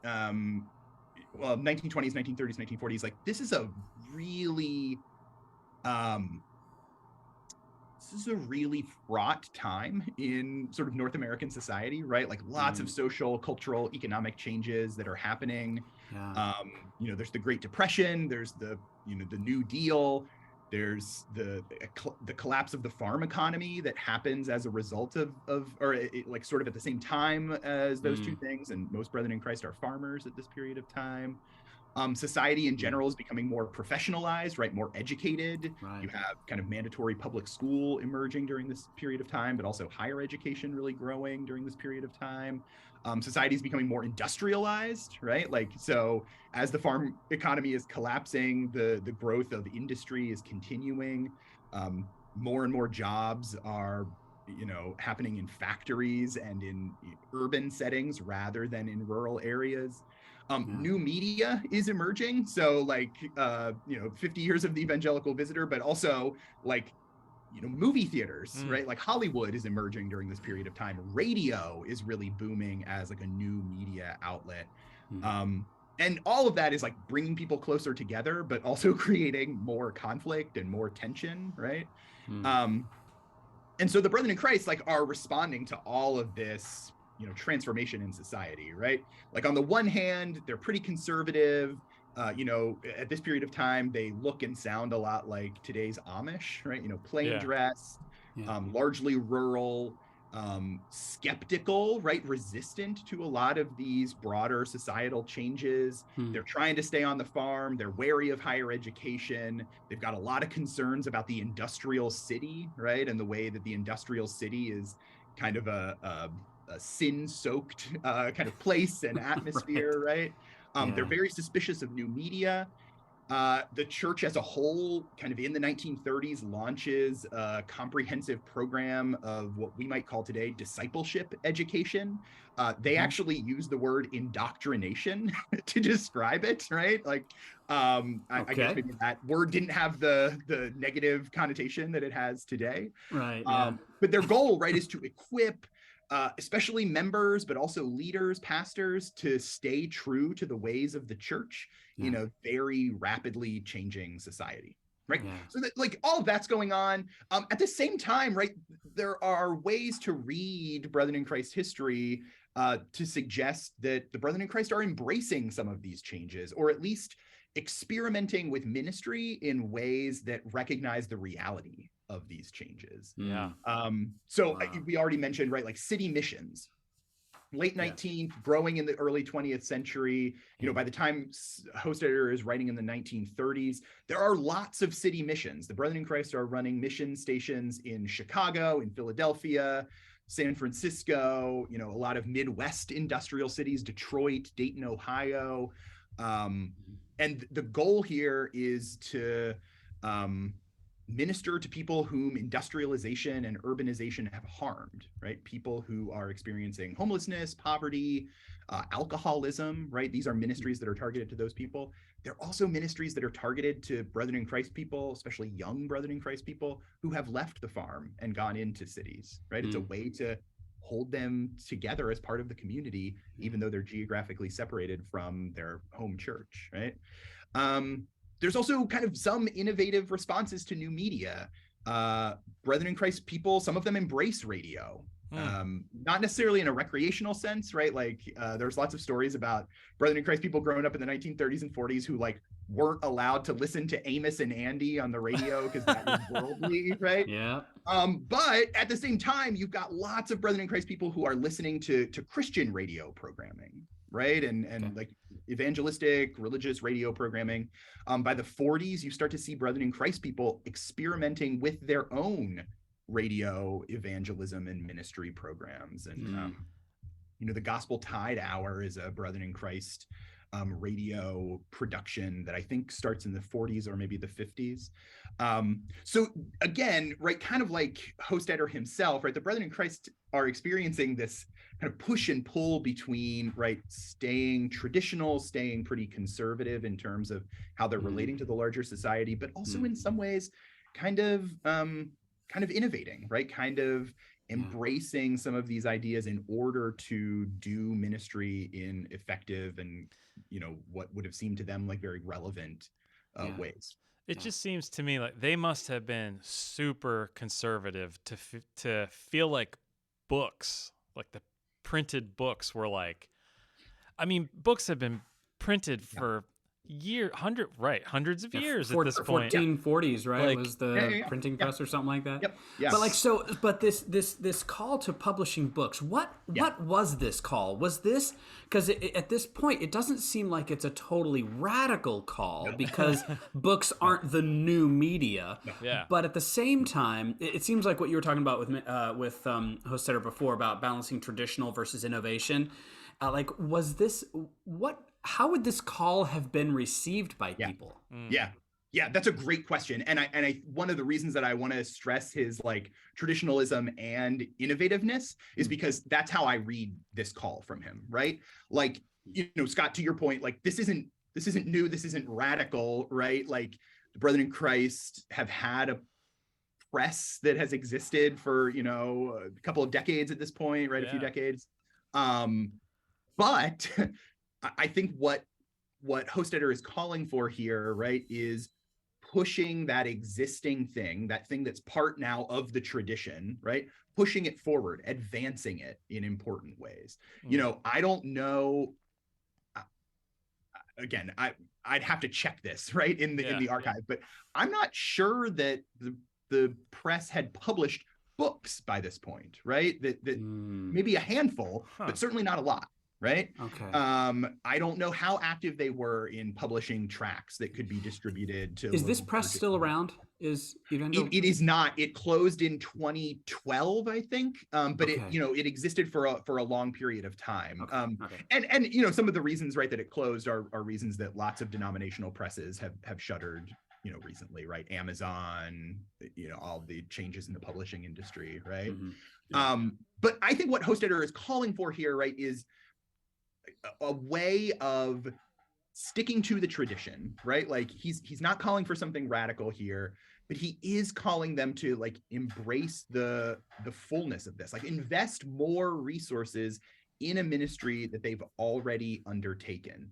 1920s, 1930s, 1940s, like this is a really fraught time in sort of North American society, right? Like lots of social, cultural, economic changes that are happening. There's the Great Depression, there's the New Deal, there's the collapse of the farm economy that happens as a result of like sort of at the same time as those two things. And most Brethren in Christ are farmers at this period of time. Society in general is becoming more professionalized, right? More educated. Right. You have kind of mandatory public school emerging during this period of time, but also higher education really growing during this period of time. Society is becoming more industrialized, right? Like, so as the farm economy is collapsing, the growth of industry is continuing. More and more jobs are happening in factories and in urban settings rather than in rural areas. New media is emerging. So like, 50 years of the Evangelical Visitor, but also like, movie theaters, right? Like Hollywood is emerging during this period of time. Radio is really booming as like a new media outlet. And all of that is like bringing people closer together, but also creating more conflict and more tension, right? And so the Brethren in Christ like are responding to all of this, transformation in society, right? Like on the one hand, they're pretty conservative. At this period of time, they look and sound a lot like today's Amish, right? Plain dress, largely rural, skeptical, right? Resistant to a lot of these broader societal changes. They're trying to stay on the farm. They're wary of higher education. They've got a lot of concerns about the industrial city, right? And the way that the industrial city is kind of a sin-soaked kind of place and atmosphere, right? They're very suspicious of new media. The church as a whole, kind of in the 1930s, launches a comprehensive program of what we might call today discipleship education. They actually use the word indoctrination to describe it, right? Like, I guess maybe that word didn't have the negative connotation that it has today. Right. But their goal, right, is to equip especially members, but also leaders, pastors, to stay true to the ways of the church in a very rapidly changing society, right? So that, like, all of that's going on. At the same time, right, there are ways to read Brethren in Christ history to suggest that the Brethren in Christ are embracing some of these changes, or at least experimenting with ministry in ways that recognize the reality of these changes. We already mentioned, right, like city missions, late 19th, growing in the early 20th century. By the time Hostetter is writing in the 1930s, there are lots of city missions. The Brethren in Christ are running mission stations in Chicago, in Philadelphia, San Francisco, a lot of Midwest industrial cities, Detroit, Dayton, Ohio. And the goal here is to minister to people whom industrialization and urbanization have harmed, right? People who are experiencing homelessness, poverty, alcoholism, right? These are ministries that are targeted to those people. They're also ministries that are targeted to Brethren in Christ people, especially young Brethren in Christ people who have left the farm and gone into cities, right? It's a way to hold them together as part of the community, even though they're geographically separated from their home church, right? There's also kind of some innovative responses to new media. Brethren in Christ people, some of them embrace radio, not necessarily in a recreational sense, right? Like there's lots of stories about Brethren in Christ people growing up in the 1930s and 40s who like weren't allowed to listen to Amos and Andy on the radio because that was worldly, right? But at the same time, you've got lots of Brethren in Christ people who are listening to Christian radio programming, right? And like evangelistic, religious radio programming. By the 40s, you start to see Brethren in Christ people experimenting with their own radio evangelism and ministry programs. And the Gospel Tide Hour is a Brethren in Christ radio production that I think starts in the 40s or maybe the 50s. So again, right, kind of like Hostetter himself, right, the Brethren in Christ are experiencing this kind of push and pull between, right, staying traditional, staying pretty conservative in terms of how they're relating to the larger society, but also in some ways kind of innovating, right, kind of embracing some of these ideas in order to do ministry in effective and what would have seemed to them like very relevant ways. It just seems to me like they must have been super conservative to feel like books, like the printed books were like, I mean, books have been printed for hundreds of years at this point. 1440s, right? Like, was the printing press or something like that? Yep. Yeah. But this call to publishing books, what was this call? Was this, because at this point it doesn't seem like it's a totally radical call because books aren't the new media. Yeah. But at the same time, it seems like what you were talking about with Hostetter before about balancing traditional versus innovation. How would this call have been received by people? Yeah, that's a great question. And I one of the reasons that I want to stress his like traditionalism and innovativeness is because that's how I read this call from him, right? Like, Scott, to your point, like this isn't new, this isn't radical, right? Like the Brethren in Christ have had a press that has existed for, a couple of decades at this point, right? A few decades. But I think what Hostetter is calling for here, right, is pushing that existing thing, that thing that's part now of the tradition, right, pushing it forward, advancing it in important ways. I don't know. Again, I'd have to check this, right, in the archive, but I'm not sure that the press had published books by this point, right? That maybe a handful, but certainly not a lot. Right. Okay. I don't know how active they were in publishing tracts that could be distributed to. Is this press still around? Is it is not. It closed in 2012, I think. But it existed for a long period of time. And some of the reasons, right, that it closed are reasons that lots of denominational presses have shuttered, recently, right? Amazon, all the changes in the publishing industry, right? But I think what Hostetter is calling for here, right, is a way of sticking to the tradition, right? Like he's not calling for something radical here, but he is calling them to like embrace the fullness of this, like invest more resources in a ministry that they've already undertaken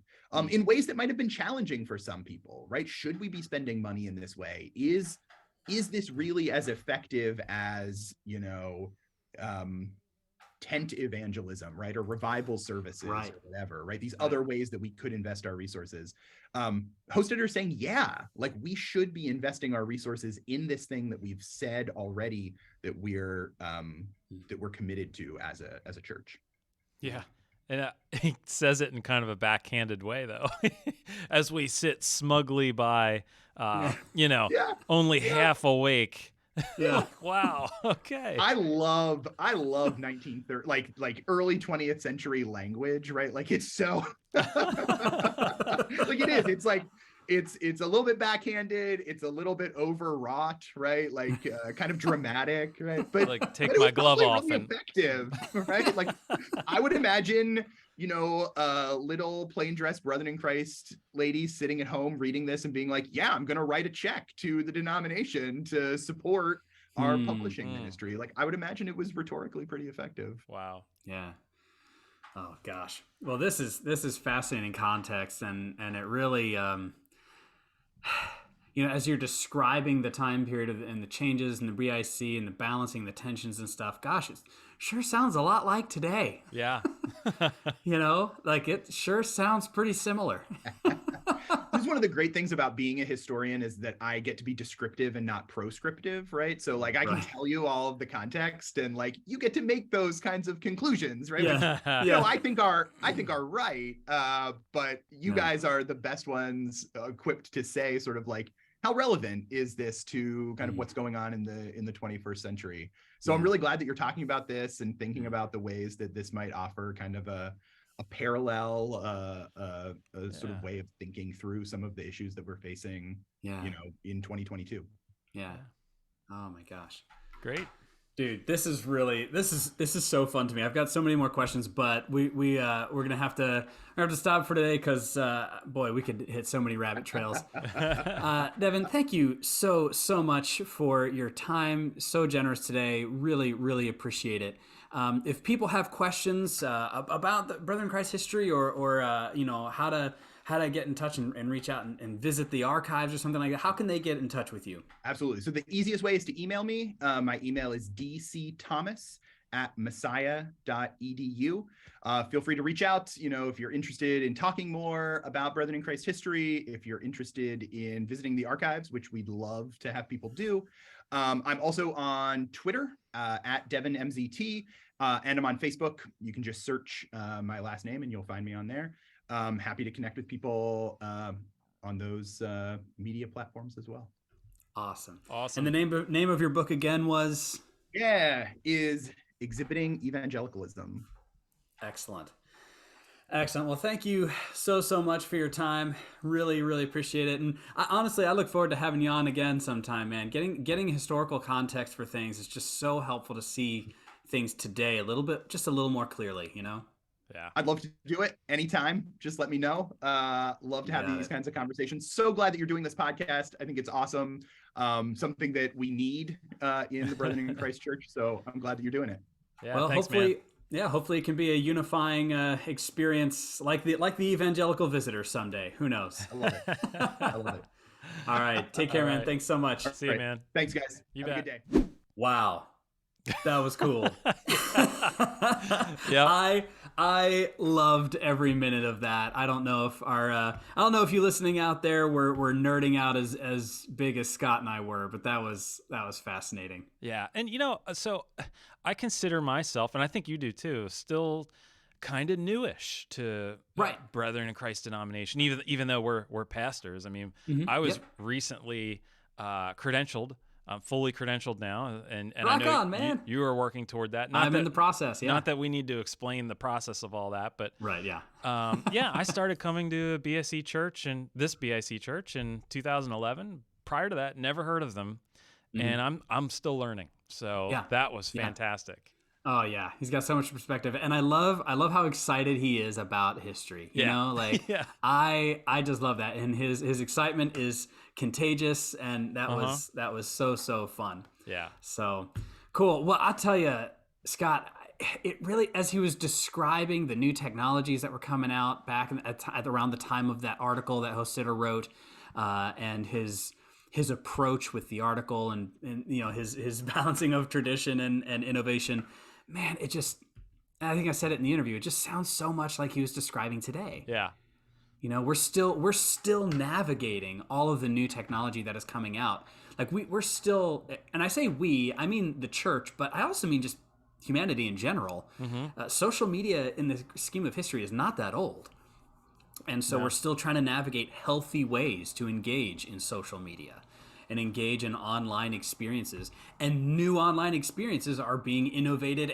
in ways that might have been challenging for some people, right? Should we be spending money in this way? Is this really as effective as, tent evangelism, right? Or revival services, or whatever, right? These other ways that we could invest our resources. Hostetter saying, like we should be investing our resources in this thing that we've said already that we're committed to as a church. Yeah. And he says it in kind of a backhanded way, though, as we sit smugly by, only half awake. Yeah. Like, wow. Okay. I love 1930, like early 20th century language, right? Like it's so like it is. It's like it's a little bit backhanded. It's a little bit overwrought, right? Like kind of dramatic, right? But like take my glove off really and effective, right? Like I would imagine, little plain dressed Brethren in Christ ladies sitting at home reading this and being like, yeah, I'm going to write a check to the denomination to support our publishing ministry. Like I would imagine it was rhetorically pretty effective. Wow. Yeah. Oh gosh. Well, this is fascinating context, and it really, as you're describing the time period and the changes and the BIC and the balancing the tensions and stuff, gosh, it sure sounds a lot like today. Yeah. Like it sure sounds pretty similar. This is one of the great things about being a historian is that I get to be descriptive and not proscriptive, right? So like I can tell you all of the context and like you get to make those kinds of conclusions, right? Yeah. Which, I think are right, but you guys are the best ones equipped to say sort of like how relevant is this to kind of what's going on in the 21st century? So I'm really glad that you're talking about this and thinking about the ways that this might offer kind of a parallel, sort of way of thinking through some of the issues that we're facing, in 2022. Yeah. Oh my gosh. Great. Dude, this is so fun to me. I've got so many more questions, but we're gonna have to stop for today because boy, we could hit so many rabbit trails. Devin, thank you so much for your time. So generous today. Really appreciate it. If people have questions about the Brethren in Christ history or how to get in touch and reach out and visit the archives or something like that, how can they get in touch with you? Absolutely. So the easiest way is to email me. My email is dcthomas@messiah.edu. Feel free to reach out, if you're interested in talking more about Brethren in Christ history, if you're interested in visiting the archives, which we'd love to have people do. I'm also on Twitter at DevinMZT, and I'm on Facebook. You can just search my last name and you'll find me on there. Happy to connect with people on those media platforms as well. Awesome. And the name of your book again was? Is Exhibiting Evangelicalism. Excellent. Well, thank you so much for your time. Really appreciate it. And honestly, I look forward to having you on again sometime, man. Getting historical context for things is just so helpful to see things today a little more clearly, Yeah, I'd love to do it anytime. Just let me know. Love to have these kinds of conversations. So glad that you're doing this podcast. I think it's awesome. Something that we need in the Brethren in Christ Church. So I'm glad that you're doing it. Yeah, well, thanks, man. Hopefully it can be a unifying experience like the Evangelical Visitor someday. Who knows? I love it. All right. Take care, man. Thanks so much. See you, man. Thanks, guys. You Have bet. a good day. Wow. That was cool. Yeah. I loved every minute of that. I don't know if you listening out there were nerding out as big as Scott and I were, but that was fascinating. Yeah. And so I consider myself, and I think you do too, still kind of newish to Brethren in Christ denomination, even though we're pastors. I mean, I was recently credentialed. I'm fully credentialed now, and I know you are working toward that. I'm in the process. Yeah. Not that we need to explain the process of all that, but yeah. I started coming to a BIC church and this BIC church in 2011. Prior to that, never heard of them, and I'm still learning. So that was fantastic. Oh yeah, he's got so much perspective, and I love how excited he is about history. You know, I just love that, and his excitement is contagious, and that was so fun. Yeah. So cool. Well, I'll tell you, Scott, it really, as he was describing the new technologies that were coming out back at around the time of that article that Hostetter wrote, and his approach with the article, and his balancing of tradition and innovation. Man, I think I said it in the interview, it just sounds so much like he was describing today. Yeah. We're still navigating all of the new technology that is coming out. Like we're still, and I say we, I mean the church, but I also mean just humanity in general. Social media in the scheme of history is not that old. And so we're still trying to navigate healthy ways to engage in social media and engage in online experiences, and new online experiences are being innovated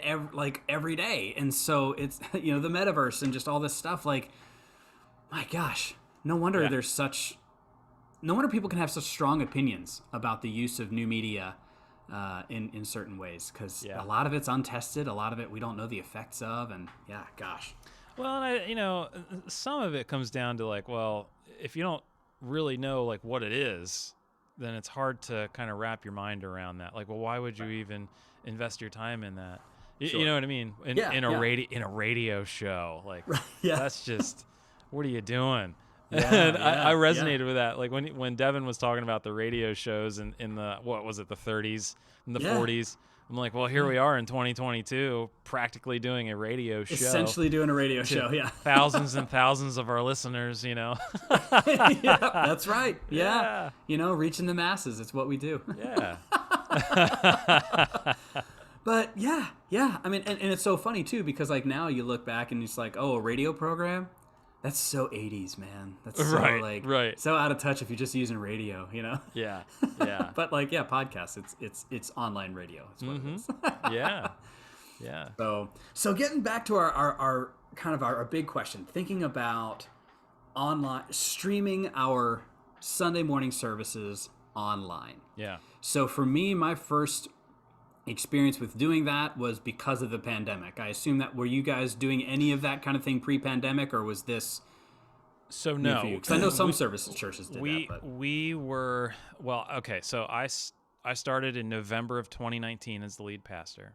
every day. And so it's, the metaverse and just all this stuff, like, my gosh, no wonder people can have such strong opinions about the use of new media in certain ways, because a lot of it's untested, a lot of it we don't know the effects of, and gosh. Well, some of it comes down to if you don't really know what it is, then it's hard to kind of wrap your mind around that. Why would you even invest your time in that? You know what I mean? In a radio show, that's just, what are you doing? I resonated with that. When Devin was talking about the radio shows in the, what was it, the 30s and the 40s. I'm like, well, here we are in 2022, practically doing a radio show. Essentially doing a radio show, thousands and thousands of our listeners, that's right. Yeah. Reaching the masses. It's what we do. Yeah. But I mean, and it's so funny too, because now you look back and it's like, oh, a radio program? That's so 80s, man. That's so so out of touch if you're just using radio, Yeah. But podcasts, it's online radio. It's what it is. Yeah. So getting back to our kind of our big question, thinking about online streaming our Sunday morning services online. Yeah. So for me, my first experience with doing that was because of the pandemic. I assume that were you guys doing any of that kind of thing pre-pandemic, or was this so new no? for you? Because I know some churches did that. But we were okay. So I started in November of 2019 as the lead pastor.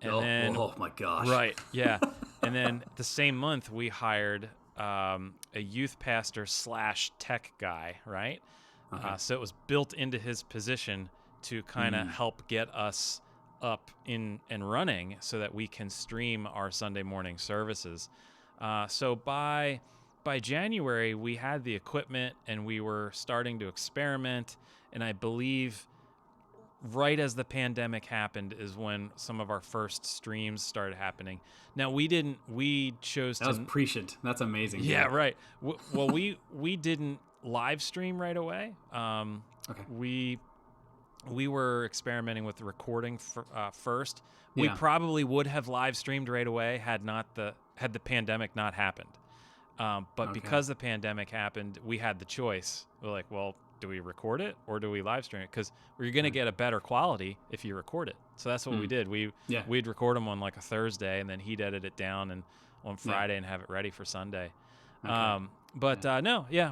And then, oh my gosh! Right, yeah. And then the same month we hired a youth pastor / tech guy, right? Okay. So it was built into his position to kind of help get us up in and running so that we can stream our Sunday morning services. So by January, we had the equipment and we were starting to experiment. And I believe right as the pandemic happened is when some of our first streams started happening. Now we chose that was prescient. That's amazing. Yeah, right. Well, we didn't live stream right away. Okay. We were experimenting with the recording first. We probably would have live streamed right away had the pandemic not happened. But because the pandemic happened, we had the choice. We're like, well, do we record it or do we live stream it? Because we're going to get a better quality if you record it. So that's what we did. We'd record them on like a Thursday, and then he'd edit it down and on Friday and have it ready for Sunday. Okay.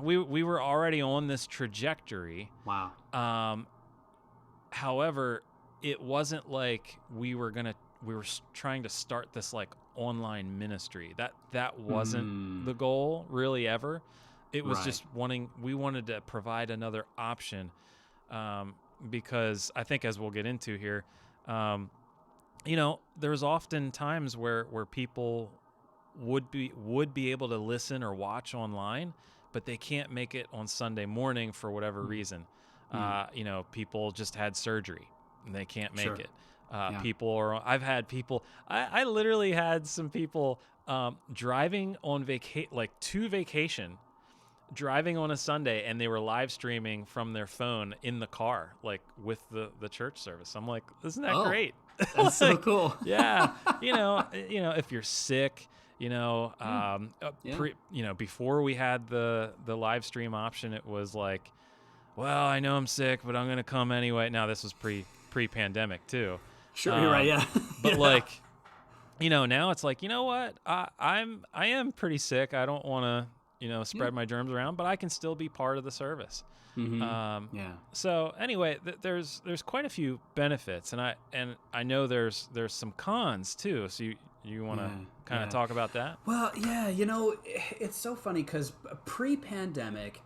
We were already on this trajectory. Wow. However, it wasn't like we were trying to start this like online ministry. That wasn't the goal really ever. It was just we wanted to provide another option, because I think, as we'll get into here, there's often times where people would be able to listen or watch online, but they can't make it on Sunday morning for whatever reason. People just had surgery and they can't make it. I've had people, I literally had some people driving on vacation, driving on a Sunday, and they were live streaming from their phone in the car, like with the church service. I'm like, isn't that great? That's so cool. Yeah. If you're sick, before we had the live stream option, it was like, well, I know I'm sick, but I'm going to come anyway. Now this was pre-pandemic too. Sure, you're right. Yeah. But now it's like, you know what? I am pretty sick. I don't want to, spread my germs around, but I can still be part of the service. So anyway, there's quite a few benefits, and I know there's some cons too. So you want to kind of talk about that? Well, yeah, it's so funny because pre-pandemic,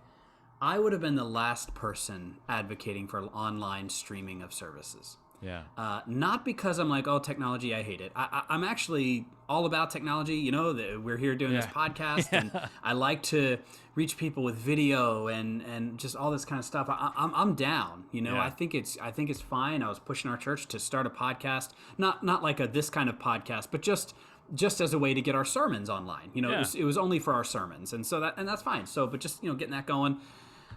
I would have been the last person advocating for online streaming of services. Yeah. Not because I'm like, oh, technology, I hate it. I'm actually all about technology. We're here doing this podcast, and I like to reach people with video and just all this kind of stuff. I'm down. I think it's fine. I was pushing our church to start a podcast, not like this kind of podcast, but just as a way to get our sermons online. It was only for our sermons, and so that's fine. So, but just getting that going.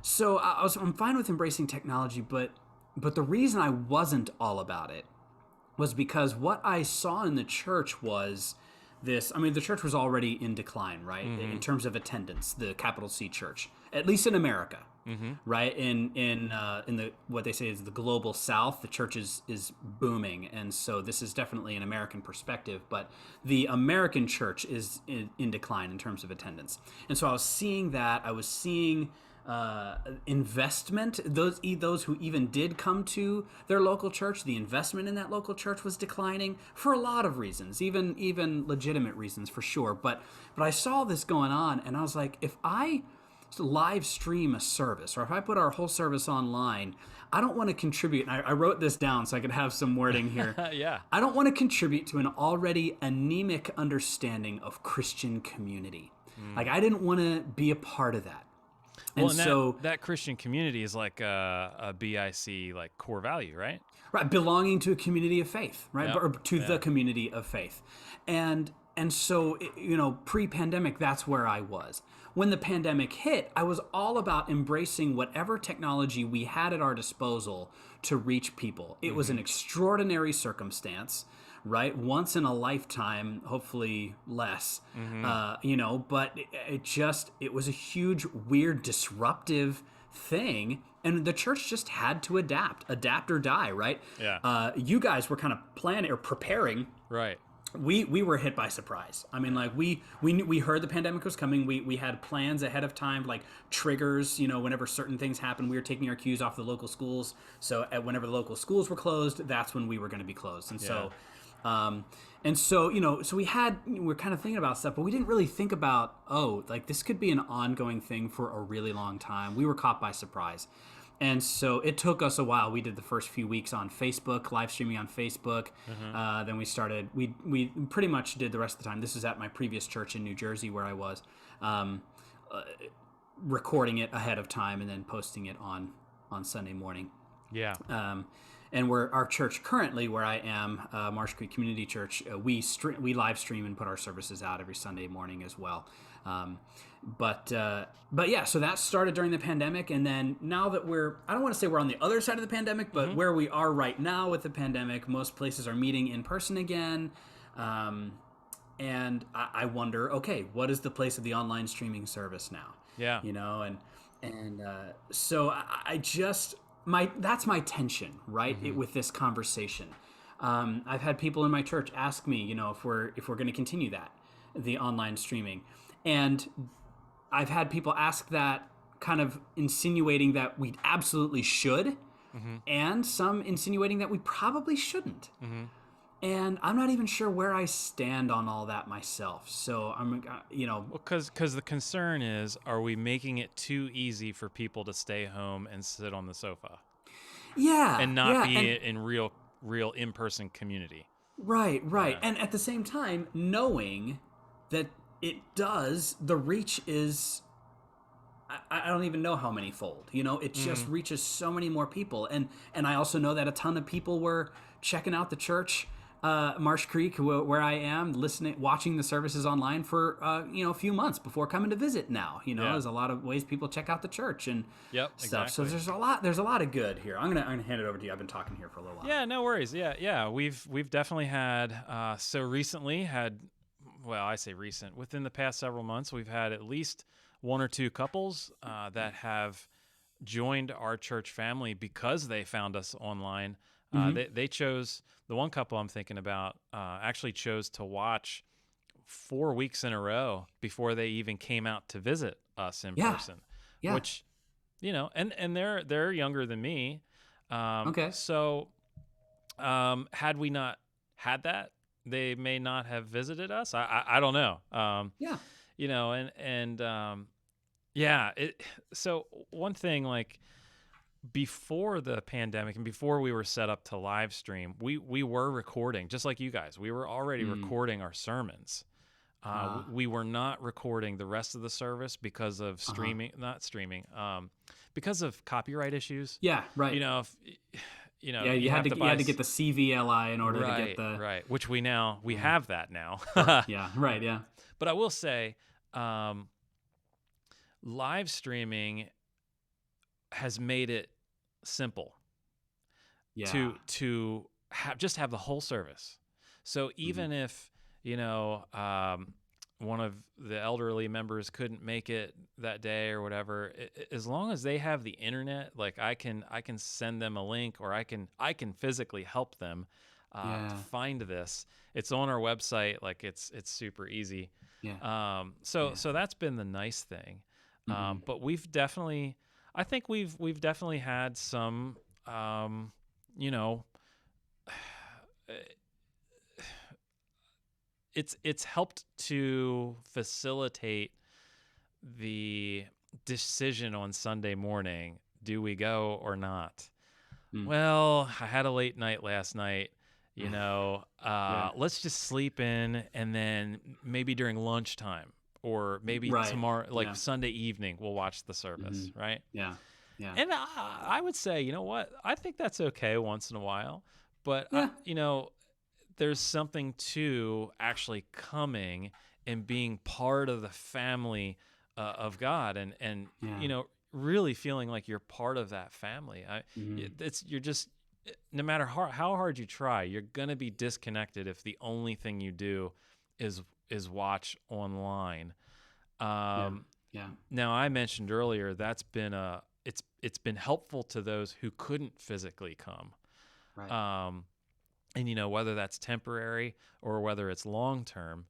So I'm fine with embracing technology, but the reason I wasn't all about it was because what I saw in the church was this. I mean, the church was already in decline, right? In terms of attendance, the capital C church, at least in America, right? In the what they say is the global South, the church is booming, and so this is definitely an American perspective. But the American church is in decline in terms of attendance, and so I was seeing that. I was seeing investment, those who even did come to their local church, the investment in that local church was declining for a lot of reasons, even legitimate reasons for sure. But I saw this going on, and I was like, if I live stream a service, or if I put our whole service online, I don't want to contribute. And I wrote this down so I could have some wording here. Yeah. I don't want to contribute to an already anemic understanding of Christian community. Like, I didn't want to be a part of that. Well, and so that Christian community is like a BIC like core value, right? Right, belonging to a community of faith, right? Yep. Or to the community of faith. And and so, pre-pandemic, that's where I was. When the pandemic hit, I was all about embracing whatever technology we had at our disposal to reach people. It was an extraordinary circumstance, right? Once in a lifetime, hopefully less, but it was a huge, weird, disruptive thing. And the church just had to adapt or die, right? Yeah. You guys were kind of planning or preparing. Right. We were hit by surprise. I mean, like we knew, we heard the pandemic was coming. We had plans ahead of time, like triggers. Whenever certain things happened, we were taking our cues off the local schools. So whenever the local schools were closed, that's when we were going to be closed. And so we're kind of thinking about stuff, but we didn't really think about, this could be an ongoing thing for a really long time. We were caught by surprise. And so it took us a while. We did the first few weeks on Facebook, live streaming on Facebook. Then we started, we pretty much did the rest of the time. This is at my previous church in New Jersey where I was, recording it ahead of time and then posting it on Sunday morning. Yeah. And our church currently, where I am, Marsh Creek Community Church, we live stream and put our services out every Sunday morning as well. But yeah, so that started during the pandemic, and then now that I don't want to say we're on the other side of the pandemic, but where we are right now with the pandemic, most places are meeting in person again. And I wonder, okay, what is the place of the online streaming service now? Yeah. So that's my tension, right? With this conversation. I've had people in my church ask me, if we're going to continue the online streaming. And I've had people ask that, kind of insinuating that we absolutely should, and some insinuating that we probably shouldn't. And I'm not even sure where I stand on all that myself. So I'm, because the concern is, are we making it too easy for people to stay home and sit on the sofa? Yeah, and not be in real in-person community. Right. Yeah. And at the same time, knowing that the reach is, I don't even know how many fold, it just reaches so many more people. And I also know that a ton of people were checking out the church, Marsh Creek, where I am, watching the services online for, a few months before coming to visit now. There's a lot of ways people check out the church and stuff. Exactly. So there's a lot of good here. I'm gonna hand it over to you. I've been talking here for a little while. Yeah, no worries. Yeah. We've definitely had, I say recent, within the past several months, we've had at least one or two couples that have joined our church family because they found us online. They chose, the one couple I'm thinking about actually chose to watch 4 weeks in a row before they even came out to visit us in person. Yeah. Which, and they're younger than me. Okay. So had we not had that, they may not have visited us. I don't know. So one thing, like, before the pandemic and before we were set up to live stream, we were recording, just like you guys. We were already recording our sermons. We were not recording the rest of the service because of because of copyright issues. Yeah, right. You had to get the CVLI in order to get the right, which we have that now. Yeah, right, yeah. But I will say, live streaming has made it simple to have the whole service. So even if one of the elderly members couldn't make it that day or whatever, as long as they have the internet, like I can send them a link, or I can physically help them to find this. It's on our website. Like it's super easy. Yeah. So that's been the nice thing. But we've definitely had some, it's helped to facilitate the decision on Sunday morning. Do we go or not? Well, I had a late night last night. Let's just sleep in, and then maybe during lunchtime, or maybe tomorrow, Sunday evening, we'll watch the service, right? Yeah. Yeah. And I would say, you know what? I think that's okay once in a while. But, there's something to actually coming and being part of the family of God, and really feeling like you're part of that family. You're just, no matter how hard you try, you're gonna be disconnected if the only thing you do is watch online. Now, I mentioned earlier that's been it's been helpful to those who couldn't physically come. Right. And whether that's temporary or whether it's long term.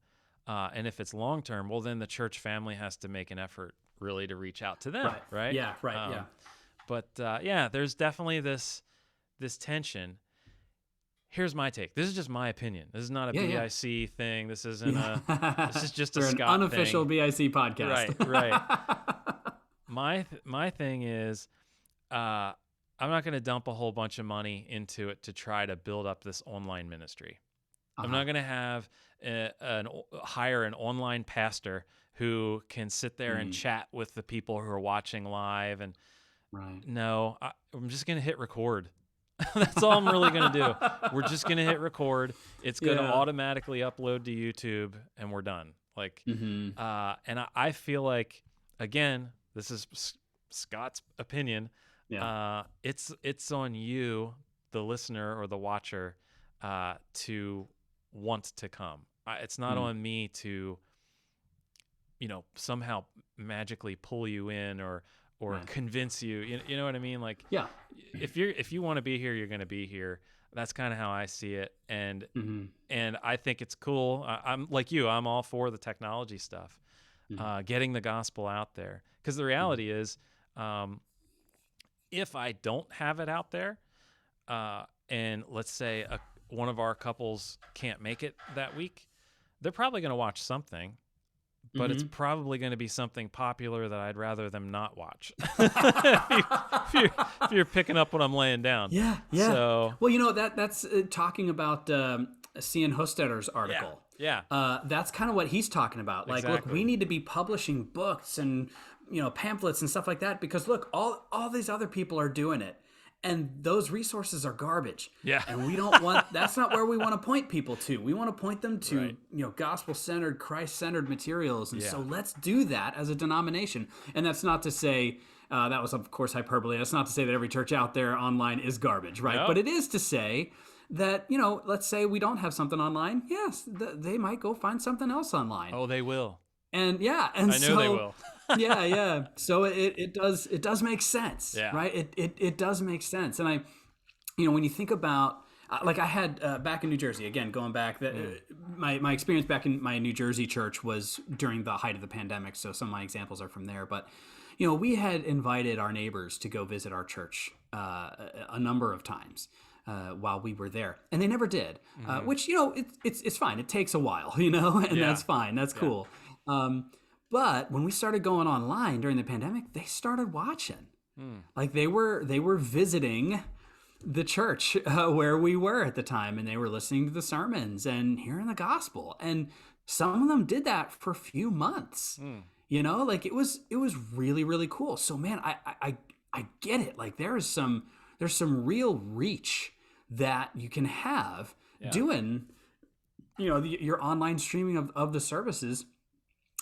And if it's long term, well, then the church family has to make an effort really to reach out to them, right? Yeah, right. But there's definitely this tension. Here's my take. This is just my opinion. This is not a BIC thing. This isn't this is just a We're Scott an unofficial thing. BIC podcast. Right. My thing is, I'm not going to dump a whole bunch of money into it to try to build up this online ministry. I'm not going to have hire an online pastor who can sit there and chat with the people who are watching live. And no, I'm just going to hit record. That's all I'm really going to do. We're just going to hit record. It's going to automatically upload to YouTube, and we're done. And I feel like, again, this is Scott's opinion. It's on you, the listener or the watcher, to want to come. It's not on me to, somehow magically pull you in or convince you. You know what I mean? If you want to be here, you're going to be here. That's kind of how I see it. And I think it's cool. I'm like you. I'm all for the technology stuff, getting the gospel out there. Because the reality is, if I don't have it out there, and let's say one of our couples can't make it that week, they're probably going to watch something, but it's probably going to be something popular that I'd rather them not watch. if you're picking up what I'm laying down. Yeah. So, well, that's talking about seeing Hostetter's article. Yeah. That's kind of what he's talking about. Look, we need to be publishing books and pamphlets and stuff like that, because look, all these other people are doing it, and those resources are garbage. Yeah. And we don't want, that's not where we want to point people to. We want to point them to, gospel-centered, Christ-centered materials. And so let's do that as a denomination. And that's not to say, that was of course hyperbole. That's not to say that every church out there online is garbage, right? No. But it is to say that, let's say we don't have something online. Yes, they might go find something else online. Oh, they will. And I know they will. yeah. So it does make sense, right? It does make sense. And when you think about, I had back in New Jersey, again, going back, my experience back in my New Jersey church was during the height of the pandemic. So some of my examples are from there. But, we had invited our neighbors to go visit our church a number of times while we were there. And they never did, which, it's fine. It takes a while, and that's fine. That's cool. But when we started going online during the pandemic, they started watching. They were visiting the church where we were at the time, and they were listening to the sermons and hearing the gospel. And some of them did that for a few months. It was really, really cool. So man, I get it. There's some real reach that you can have doing, your online streaming of the services.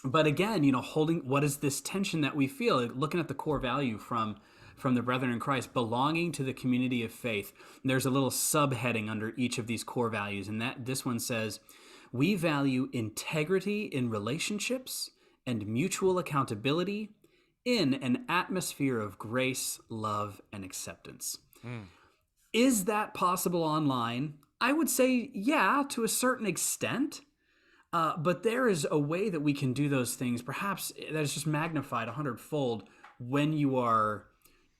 But again, holding, what is this tension that we feel? Looking at the core value from the brethren in Christ, belonging to the community of faith. There's a little subheading under each of these core values, and this one says, we value integrity in relationships and mutual accountability in an atmosphere of grace, love, and acceptance. Is that possible online? I would say, yeah, to a certain extent. But there is a way that we can do those things, perhaps that is just magnified 100-fold when you are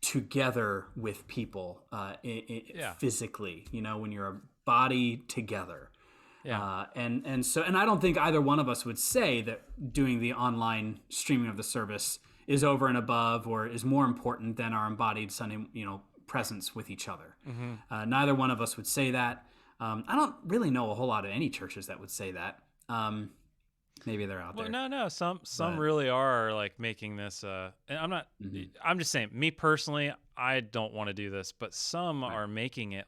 together with people physically, when you're a body together. And I don't think either one of us would say that doing the online streaming of the service is over and above or is more important than our embodied Sunday, presence with each other. Neither one of us would say that. I don't really know a whole lot of any churches that would say that. Maybe they're out there. No. Some really are making this. And I'm not. I'm just saying. Me personally, I don't want to do this, but some are making it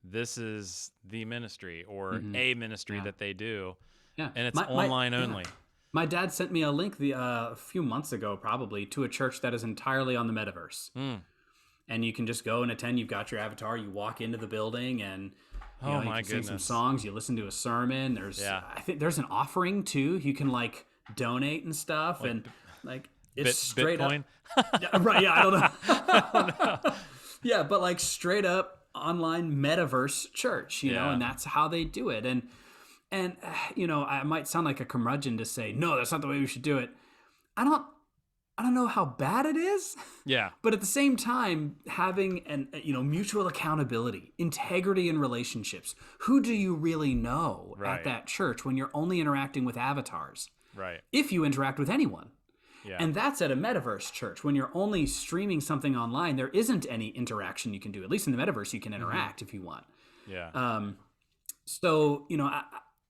this is the ministry or a ministry that they do, and it's online only. My dad sent me a link a few months ago, probably, to a church that is entirely on the metaverse. And you can just go and attend. You've got your avatar. You walk into the building, and you can sing some songs. You listen to a sermon. I think there's an offering too. You can like donate and stuff, and like it's straight Bitcoin? up. Right? Yeah, I don't know. Yeah, but like straight up online metaverse church, you know, and that's how they do it. And I might sound like a curmudgeon to say, no, that's not the way we should do it. I don't know how bad it is. Yeah. But at the same time, having mutual accountability, integrity in relationships. Who do you really know at that church when you're only interacting with avatars? Right. If you interact with anyone. Yeah. And that's at a metaverse church. When you're only streaming something online, there isn't any interaction you can do. At least in the metaverse, you can interact if you want. Yeah. So,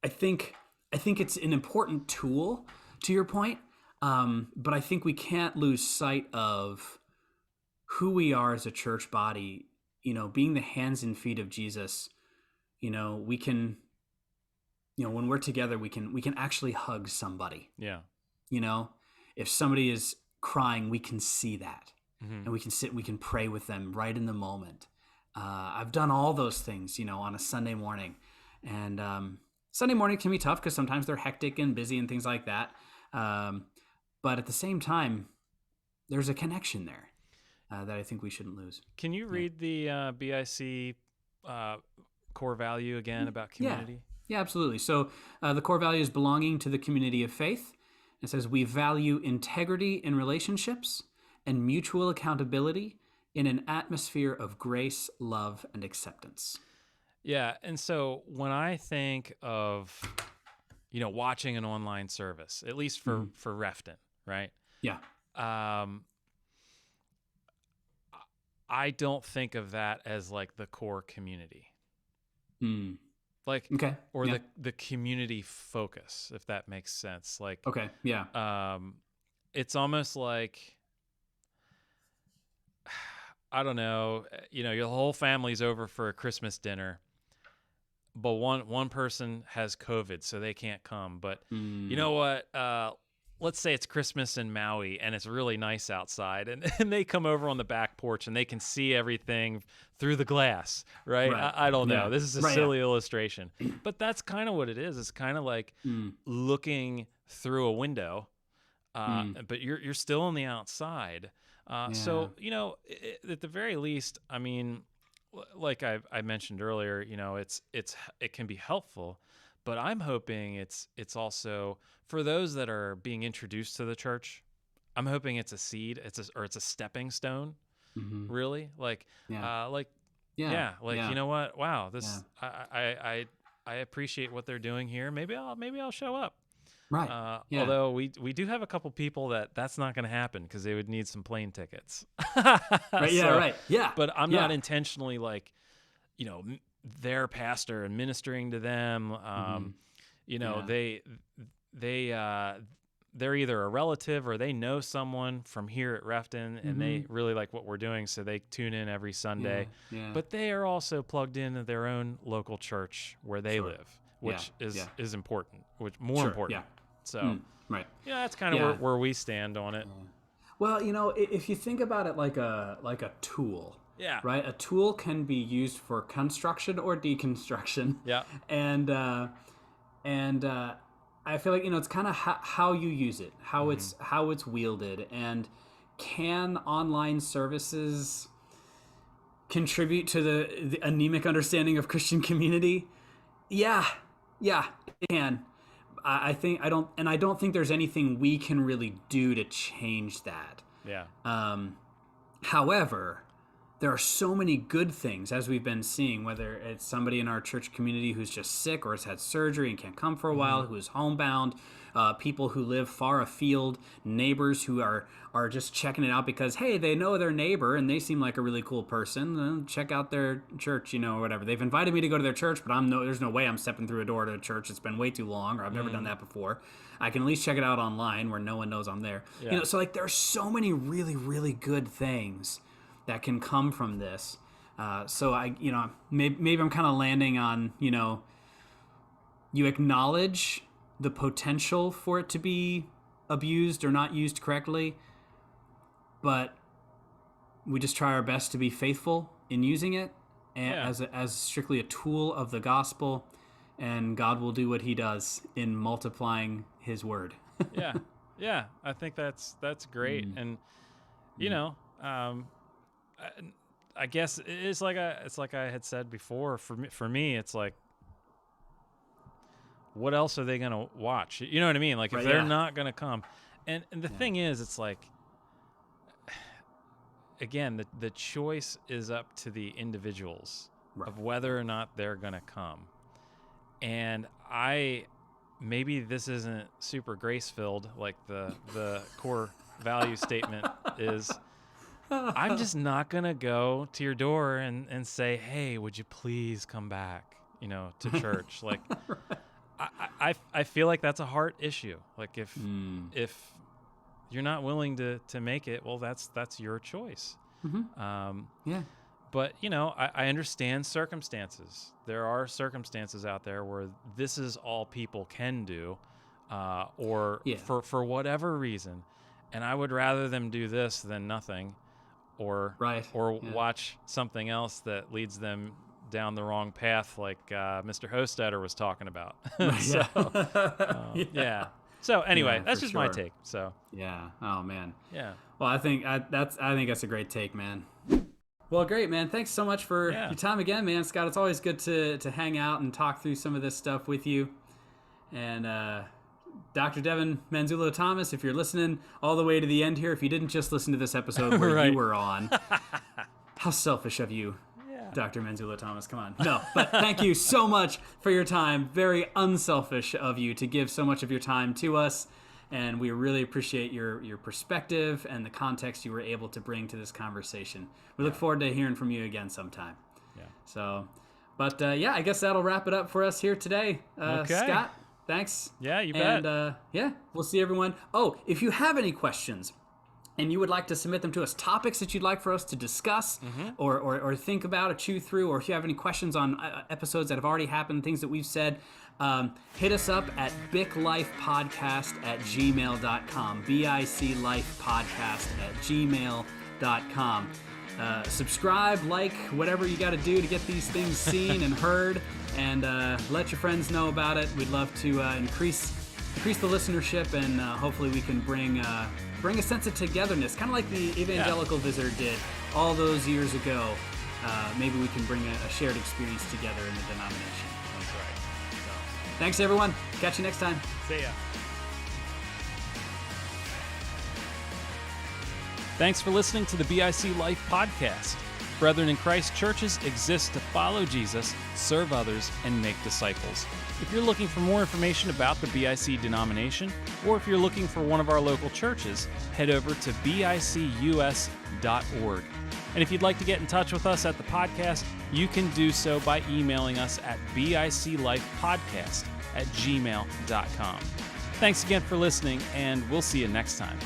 I think it's an important tool, to your point, but I think we can't lose sight of who we are as a church body. Being the hands and feet of Jesus. We can, when we're together, we can actually hug somebody. Yeah. If somebody is crying, we can see that, and we can sit and we can pray with them right in the moment. I've done all those things, on a Sunday morning, and Sunday morning can be tough because sometimes they're hectic and busy and things like that. But at the same time, there's a connection there that I think we shouldn't lose. Can you read the BIC core value again about community? Yeah, absolutely. So the core value is belonging to the community of faith. It says we value integrity in relationships and mutual accountability in an atmosphere of grace, love, and acceptance. Yeah, and so when I think of, watching an online service, at least for Refton, right? Yeah. I don't think of that as like the core community. Like, okay. Or the community focus, if that makes sense. Like, okay, yeah. It's almost like, I don't know, your whole family's over for a Christmas dinner, but one person has COVID, so they can't come. But you know what? Let's say it's Christmas in Maui and it's really nice outside, and they come over on the back porch and they can see everything through the glass, right? I don't know. This is a silly illustration, but that's kind of what it is. It's kind of like looking through a window, but you're still on the outside. So, at the very least, I mean, like I mentioned earlier, it can be helpful, but I'm hoping it's also for those that are being introduced to the church. I'm hoping it's a seed, it's a stepping stone, really. You know what? Wow, this I appreciate what they're doing here. Maybe I'll show up. Right. Although we do have a couple people that's not going to happen because they would need some plane tickets. Right. Yeah. Right. Yeah. But I'm not intentionally their pastor and ministering to them. They're either a relative or they know someone from here at Refton and they really like what we're doing, so they tune in every Sunday. Yeah. But they are also plugged into their own local church where they live, which is important, important. Yeah. So, right. Yeah, that's kind of where we stand on it. Well, if you think about it like a tool, right? A tool can be used for construction or deconstruction. Yeah. And I feel like it's kind of how you use it, how it's wielded, and can online services contribute to the anemic understanding of Christian community? Yeah, it can. I don't think there's anything we can really do to change that. Yeah. However, there are so many good things, as we've been seeing, whether it's somebody in our church community who's just sick or has had surgery and can't come for a while, who is homebound, people who live far afield, neighbors who are just checking it out because, hey, they know their neighbor and they seem like a really cool person. Check out their church, or whatever. They've invited me to go to their church, but there's no way I'm stepping through a door to a church. It's been way too long, or I've never done that before. I can at least check it out online where no one knows I'm there. Yeah. So like there are so many really, really good things that can come from this. So maybe I'm kind of landing on, you acknowledge the potential for it to be abused or not used correctly, but we just try our best to be faithful in using it as strictly a tool of the gospel, and God will do what he does in multiplying his word. Yeah. I think that's great. And, I guess it's like I had said before, for me, it's like, what else are they going to watch? You know what I mean? Like, if they're not going to come. And the thing is, it's like, again, the choice is up to the individuals of whether or not they're going to come. And maybe this isn't super grace-filled like the core value statement is. I'm just not going to go to your door and say, hey, would you please come back, to church? Like, I feel like that's a heart issue. Like, if you're not willing to make it, well, that's your choice. But, I understand circumstances. There are circumstances out there where this is all people can do, or for whatever reason. And I would rather them do this than nothing, or watch something else that leads them down the wrong path, like Mr. Hostetter was talking about. So anyway, that's just my take. So oh man. Well, I think that's a great take, man. Well, great, man. Thanks so much for your time again, man. Scott, it's always good to hang out and talk through some of this stuff with you. And Dr. Devin Manzullo-Thomas, if you're listening all the way to the end here, if you didn't just listen to this episode where you were on, how selfish of you, Dr. Manzullo-Thomas. Come on. No, but thank you so much for your time. Very unselfish of you to give so much of your time to us. And we really appreciate your perspective and the context you were able to bring to this conversation. We look forward to hearing from you again sometime. So, but I guess that'll wrap it up for us here today. Scott, thanks. Yeah, you bet. And we'll see everyone. Oh, if you have any questions and you would like to submit them to us, topics that you'd like for us to discuss or think about or chew through, or if you have any questions on episodes that have already happened, things that we've said, hit us up at biclifepodcast@gmail.com, biclifepodcast@gmail.com. Subscribe, like, whatever you got to do to get these things seen and heard, and let your friends know about it. We'd love to increase the listenership, and hopefully we can bring a sense of togetherness, kind of like the Evangelical Visitor did all those years ago. Maybe we can bring a shared experience together in the denomination. That's right. So, thanks, everyone. Catch you next time. See ya. Thanks for listening to the BIC Life podcast. Brethren in Christ churches exist to follow Jesus, serve others, and make disciples. If you're looking for more information about the BIC denomination, or if you're looking for one of our local churches, head over to bicus.org. And if you'd like to get in touch with us at the podcast, you can do so by emailing us at biclifepodcast@gmail.com. Thanks again for listening, and we'll see you next time.